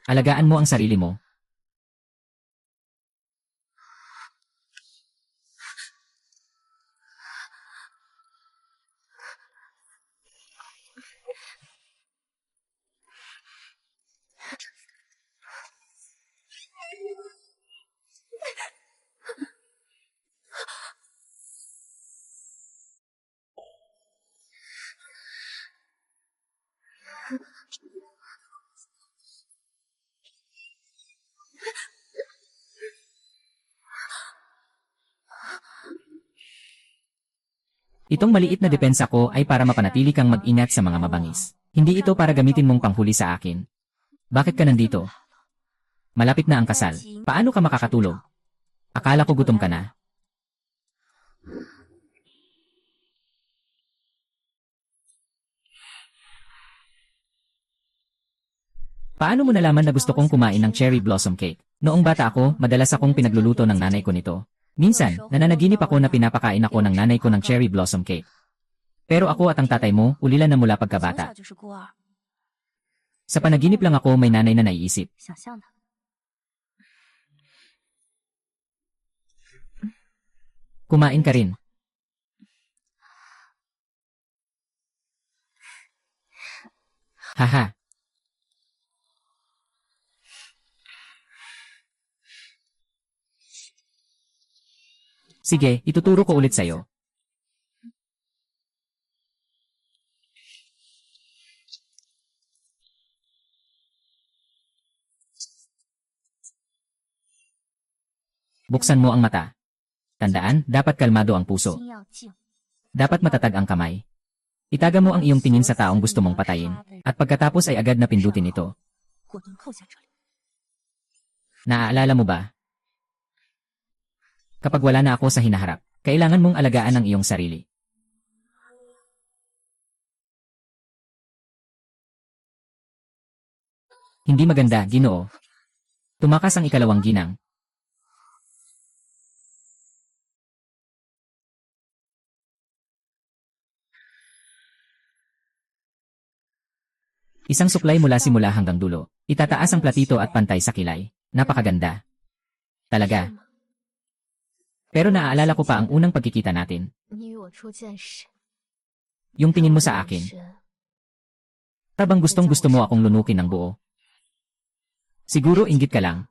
S1: Alagaan mo ang sarili mo. Itong maliit na depensa ko ay para mapanatili kang mag-ingat sa mga mabangis. Hindi ito para gamitin mong panghuli sa akin. Bakit ka nandito? Malapit na ang kasal. Paano ka makakatulog? Akala ko gutom ka na. Paano mo nalaman na gusto kong kumain ng cherry blossom cake? Noong bata ako, madalas akong pinagluluto ng nanay ko nito. Minsan, nananaginip ako na pinapakain ako ng nanay ko ng cherry blossom cake. Pero ako at ang tatay mo, ulilan na mula
S3: 从
S1: pagkabata.
S3: 小就是孤儿，
S1: Sa panaginip lang ako may nanay na naiisip.
S3: 想象的。
S1: Kumain ka rin. Haha. Sige, ituturo ko ulit sa'yo. Buksan mo ang mata. Tandaan, dapat kalmado ang puso.
S3: 心要静，
S1: Dapat matatag ang kamay. Itaga mo ang iyong tingin sa taong gusto mong patayin. At pagkatapos ay agad na pindutin ito.
S3: 果断扣下这里。
S1: Naaalala mo ba? Kapag wala na ako sa hinaharap, kailangan mong alagaan ang iyong sarili. Hindi maganda, Ginoo. Tumakas ang ikalawang ginang. Isang suklay mula simula hanggang dulo. Itataas ang platito at pantay sa kilay. Napakaganda. Talaga.
S3: 是吗？
S1: Pero naaalala ko pa ang unang pagkikita natin.
S3: 你与我初见时，
S1: Yung tingin mo sa akin.
S3: 是
S1: Tabang gustong gusto mo akong lunukin ng buo. Siguro inggit ka lang.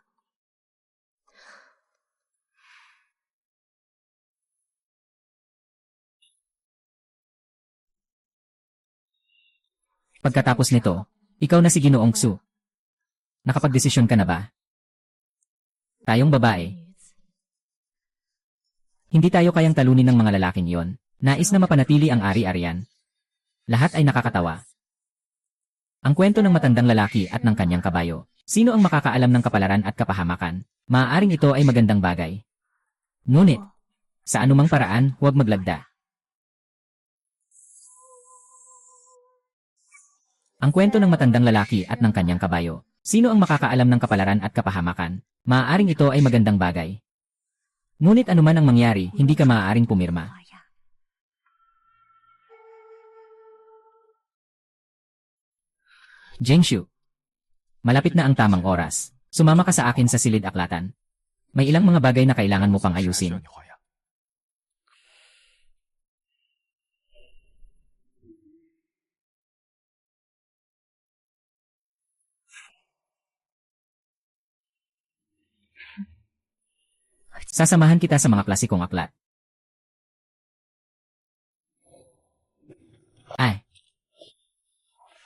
S1: Pagkatapos nito, ikaw na si Ginoong Su. Nakapagdesisyon ka na ba? Tayong babae,
S3: 女子，
S1: hindi tayo kayang talunin ng mga lalaking iyon. Nais na mapanatili ang ari-arian. Lahat ay nakakatawa. Ang kwento ng matandang lalaki at ng kanyang kabayo. Sino ang makakaalam ng kapalaran at kapahamakan? Maaaring ito ay magandang bagay. Ngunit, sa anumang paraan, huwag maglagda. Ang kwento ng matandang lalaki at ng kanyang kabayo. Sino ang makakaalam ng kapalaran at kapahamakan? Maaaring ito ay magandang bagay. Ngunit anuman ang mangyari, hindi ka maaaring pumirma.
S3: 花呀，
S1: Jingshu. Malapit na ang tamang oras. Sumama ka sa akin sa silid aklatan. May ilang mga bagay na kailangan mo pang
S2: 还需要
S1: ayusin.
S2: 你花样。
S1: Sasamahan kita sa mga klasikong aklat. Ay.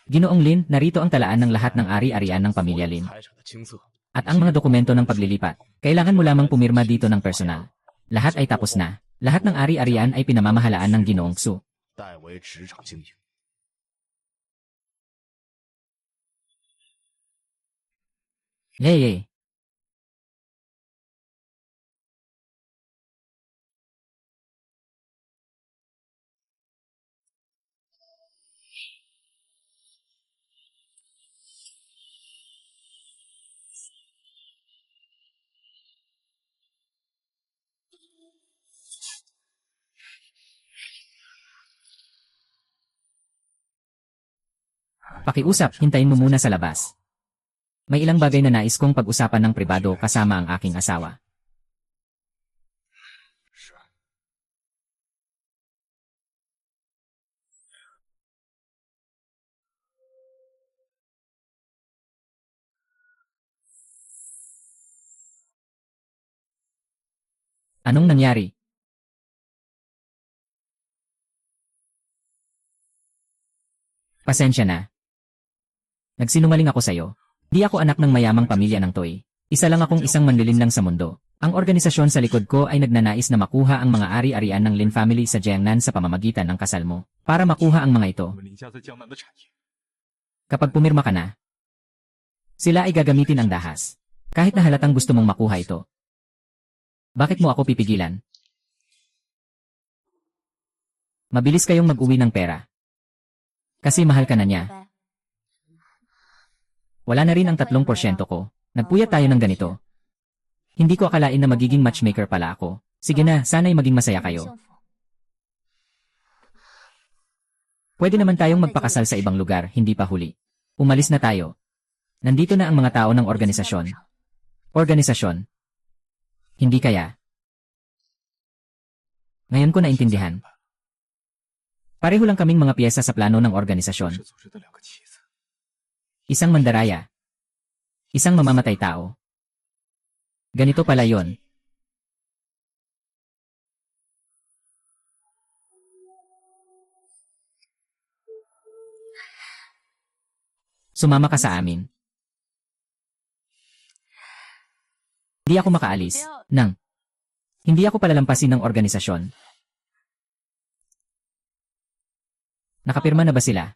S1: Ginoong Lin, narito ang talaan ng lahat ng ari-arian ng pamilya Lin.
S2: 财产的清册，
S1: At ang mga dokumento ng paglilipat. Kailangan mo lamang pumirma dito ng personal. Lahat ay tapos na. Lahat ng ari-arian ay pinamamahalaan ng Ginoong Su.
S2: 代为职场经营。
S1: Yay! Pakiusap, hintayin mo muna sa labas. May ilang bagay na nais kong pag-usapan ng pribado kasama ang aking asawa.
S2: 是啊，
S1: Anong nangyari? Pasensya na. Nagsinungaling ako sa'yo. Di ako anak ng mayamang pamilya ng Toy. Isa lang akong isang manlilinlang sa mundo. Ang organisasyon sa likod ko ay nagnanais na makuha ang mga ari-arian ng Lin family sa Jiangnan sa pamamagitan ng kasal mo. Para makuha ang mga ito,
S2: 我们林家在江南的产业，
S1: kapag pumirma ka na, sila ay gagamitin ang dahas. Kahit na halatang gusto mong makuha ito. Bakit mo ako pipigilan? Mabilis kayong mag-uwi ng pera. Kasi mahal ka na niya.
S3: 拜。
S1: Wala na rin ang 3% ko. Nagpuyat tayo ng ganito. Hindi ko akalain na magiging matchmaker pala ako. Sige na, sana'y maging masaya kayo.
S3: 幸福
S1: Pwede naman tayong magpakasal sa ibang lugar, hindi pa huli. Umalis na tayo. Nandito na ang mga tao ng organisasyon. Organisasyon. Hindi kaya. Ngayon ko naintindihan. Pareho lang kaming mga piyesa sa plano ng
S2: 是
S1: organisasyon.
S2: 组织的两个棋子。
S1: Isang mandaraya. Isang mamamatay tao. Ganito pala yon. Sumama ka sa amin. Di ako makaalis. Nang Hindi ako palalampasin ng organisasyon. Nakapirma na ba sila?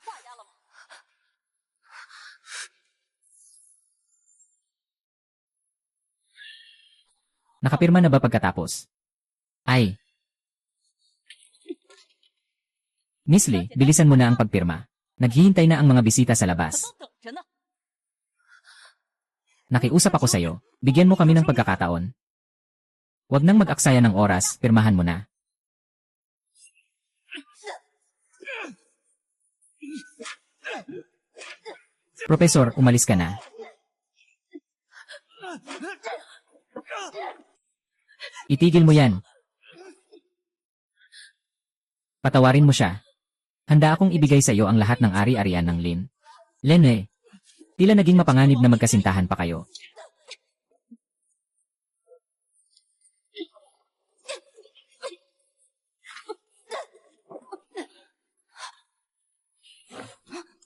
S1: Nakapirma na ba pagkatapos? Ay. Miss Lee, bilisan mo na ang pagpirma. Naghihintay na ang mga bisita sa labas. Nakiusap ako sa'yo. Bigyan mo kami ng pagkakataon. Huwag nang mag-aksaya ng oras, pirmahan mo na. Profesor, umalis ka na. Itigil mo yan. Patawarin mo siya. Handa akong ibigay sa iyo ang lahat ng ari-arian ng Lin. Lene, tila naging mapanganib na magkasintahan pa kayo.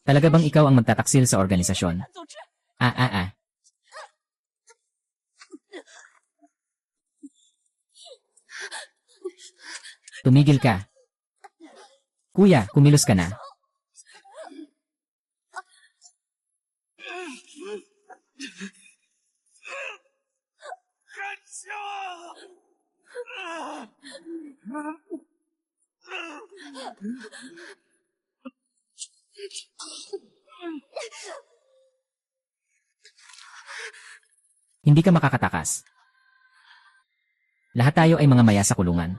S1: Talaga bang ikaw ang magtataksil sa organisasyon? Ah. Tumigil ka. Kuya, kumilos ka na. Hindi ka makakatakas. Lahat tayo ay mga maya sa kulungan.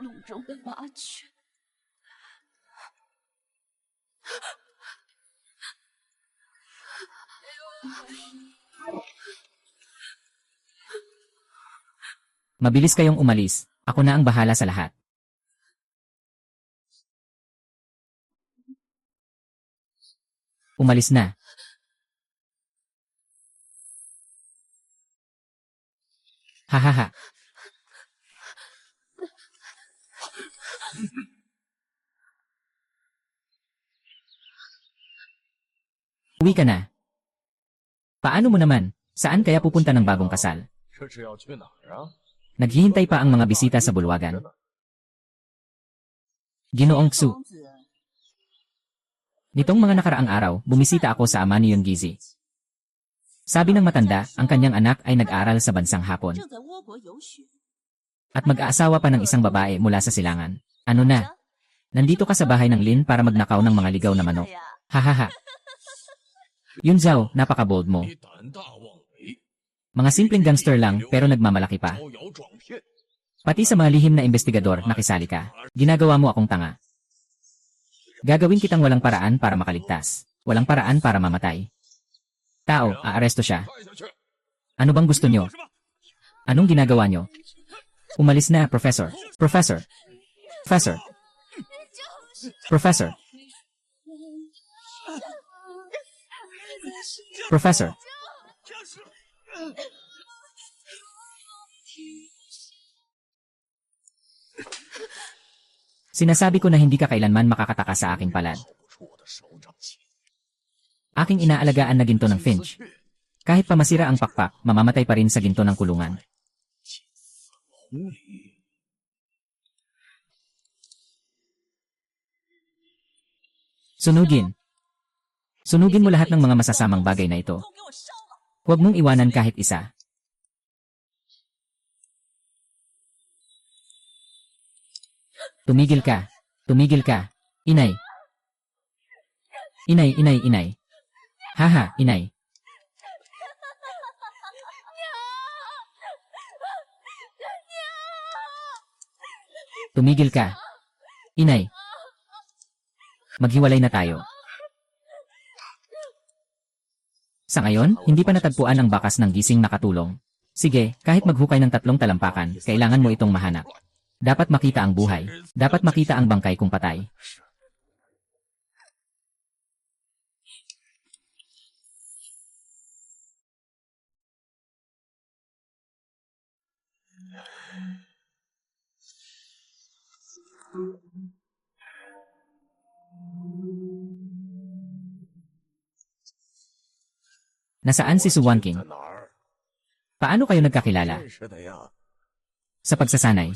S1: Mabilis kayong umalis. Ako na ang bahala sa lahat. Umalis na. Hahaha. Uwi ka na. Paano mo naman? Saan kaya pupunta ng bagong kasal? Naghihintay pa ang mga bisita sa bulwagan. Ginoong Xu. Nitong mga nakaraang araw, bumisita ako sa ama ni Yungizi. Sabi ng matanda, ang kanyang anak ay nag-aral sa bansang Hapon. At mag-aasawa pa ng isang babae mula sa silangan. Ano na? Nandito ka sa bahay ng Lin para magnakaw ng mga ligaw na manok. Hahaha. Yun Zhao, napaka-bold mo. Mga simpleng gangster lang pero nagmamalaki pa. Pati sa mga lihim na investigador nakisali ka. Ginagawa mo akong tanga. Gagawin kitang walang paraan para makaligtas. Walang paraan para mamatay. Tao, aaresto siya. Ano bang gusto nyo? Anong ginagawa nyo? Umalis na, Professor. Professor. Professor. Professor. Professor. Sinasabi ko na hindi ka kailanman makakataka sa aking palad. Aking inaalagaan na ginto ng Finch. Kahit pa masira ang pakpak, mamamatay pa rin sa ginto ng kulungan. Sunugin. Sunugin mo lahat ng mga masasamang bagay na ito. Huwag mong iwanan kahit isa. Tumigil ka. Tumigil ka. Inay. Inay. Haha, inay. Tumigil ka. Inay. Maghiwalay na tayo. Sa ngayon, hindi pa natagpuan ang bakas ng gising na katulong. Sige, kahit maghukay ng 3 talampakan, kailangan mo itong mahanap. Dapat makita ang buhay. Dapat makita ang bangkay kung patay. Nasaan si Suwan King? Paano kayo nagkakilala? Sa pagsasanay.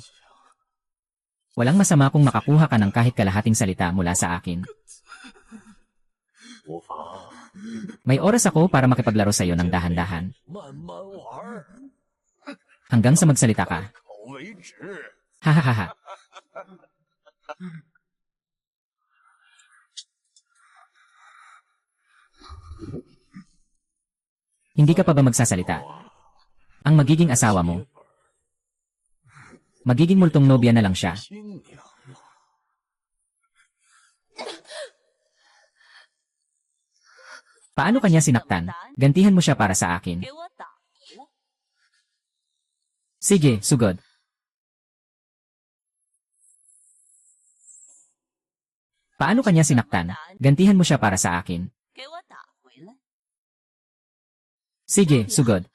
S1: Walang masama kung makakuha ka ng kahit kalahating salita mula sa akin.
S2: 无妨，
S1: May oras ako para makipaglaro sa iyo ng dahan-dahan.
S2: 慢慢玩，
S1: Hanggang sa magsalita ka.
S2: 口为止。
S1: Hahaha. Hindi ka pa ba magsasalita? Ang magiging asawa mo. Magiging multong nobya na lang siya.
S2: 新娘了，
S1: Paano kanya sinaktan? Gantihan mo siya para sa akin.
S3: 给我打回来。
S1: Sige, sugod. Paano kanya sinaktan? Gantihan mo siya para sa akin.
S3: 给我打回来。
S1: Sige, sugod.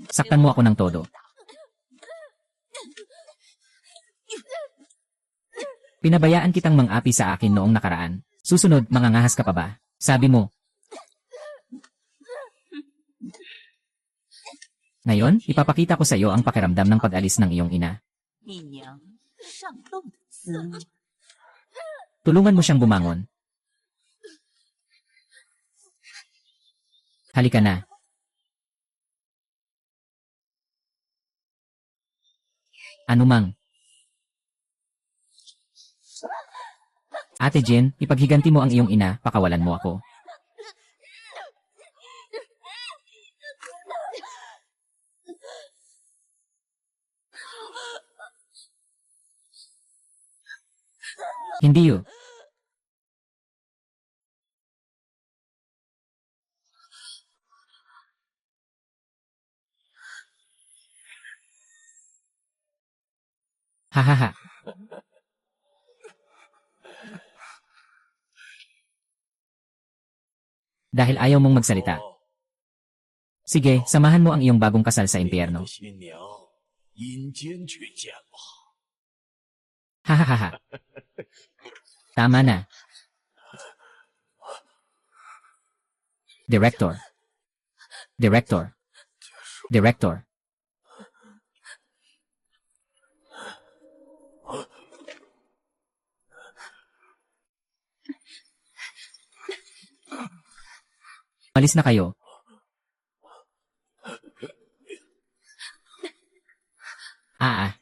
S1: Saktan mo ako ng todo. Pinabayaan kitang mang-api sa akin noong nakaraan. Susunod, mangangahas ka pa ba? Sabi mo. Ngayon, ipapakita ko sa iyo ang pakiramdam ng pag-alis ng iyong ina.
S3: 你娘上路的滋味。
S1: Tulungan mo siyang bumangon. Halika na. Anumang. Ate Jen, ipaghiganti mo ang iyong ina, pakawalan mo ako. Hindi yun. Hahaha. Dahil ayaw mong magsalita.
S2: 哦
S1: Sige, samahan mo ang iyong bagong kasal sa impyerno.
S2: 新娘，阴间去见吧。
S1: Hahaha. Tama na. Director. Director. Director. Malis na kayo. Ah.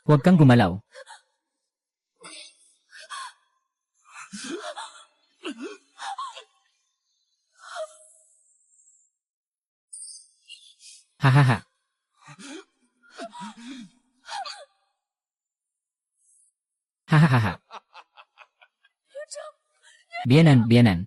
S1: Huwag kang gumalaw. Hahaha. Hahaha. Biyanan, biyanan.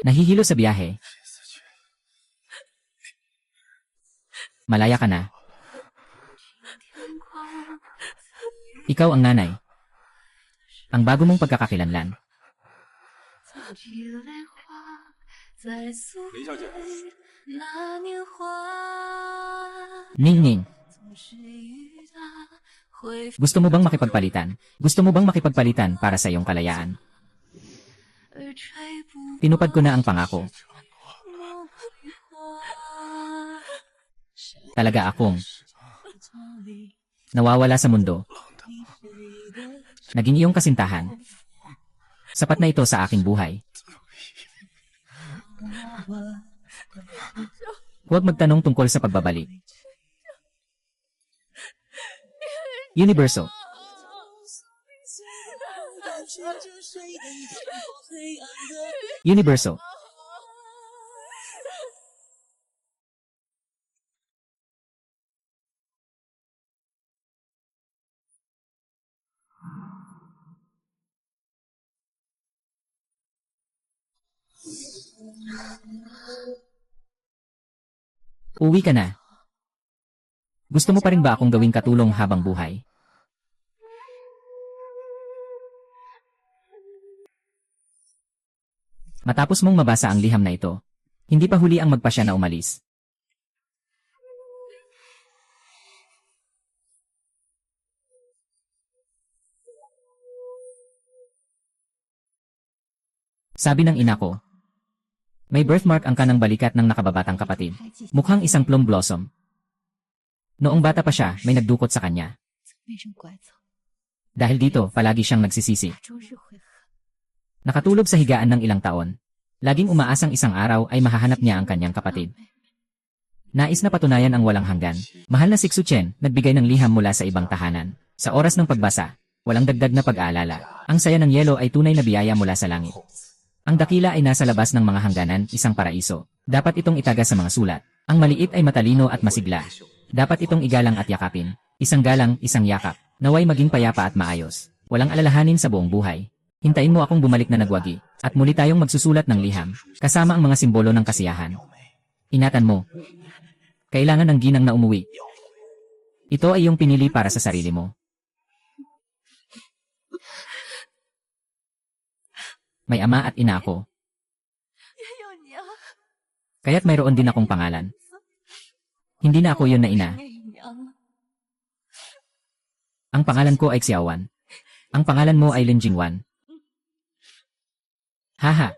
S1: Nahihilo sa biyahe. Malaya ka na. Ikaw ang nanay. Ang bago mong pagkakakilanlan.
S2: 林小姐，
S1: Ning-ning. Gusto mo bang makipagpalitan? Gusto mo bang makipagpalitan para sa iyong kalayaan? Tinupad ko na ang pangako. Talaga akong nawawala sa mundo. Naging iyong kasintahan. Sapat na ito sa aking buhay. Huwag magtanong tungkol sa pagbabalik. Universo. Universo. Uwi ka na. Gusto mo pa rin ba akong gawing katulong habang buhay? Matapos mong mabasa ang liham na ito, hindi pa huli ang magpasya na umalis. Sabi ng ina ko, may birthmark ang kanang balikat ng nakababatang kapatid. Mukhang isang plum blossom. Noong bata pa siya, may nagdukot sa kanya.
S3: 被人拐走，
S1: Dahil dito, palagi siyang nagsisisi.
S3: 终日悔恨。
S1: Nakatulog sa higaan ng ilang taon. Laging umaasang isang araw ay mahahanap niya ang kanyang kapatid. Nais na patunayan ang walang hanggan. Mahal na Siksu Chen, nagbigay ng liham mula sa ibang tahanan. Sa oras ng pagbasa, walang dagdag na pag-aalala. Ang saya ng yelo ay tunay na biyaya mula sa langit. Ang dakila ay nasa labas ng mga hangganan, isang paraiso. Dapat itong itaga sa mga sulat. Ang maliit ay matalino at masigla. Dapat itong igalang at yakapin. Isang galang, isang yakap. Naway maging payapa at maayos. Walang alalahanin sa buong buhay. Hintayin mo akong bumalik na nagwagi, at muli tayong magsusulat ng liham, kasama ang mga simbolo ng kasiyahan. Ingatan mo. Kailangan ng ginang na umuwi. Ito ay iyong pinili para sa sarili mo. May ama at ina ako.
S3: 也有娘，
S1: Kaya't mayroon din akong pangalan. Hindi na ako yun na ina.
S3: 也有娘了。
S1: Ang pangalan ko ay Xiaowan. Ang pangalan mo ay Lin Jingwan. Haha.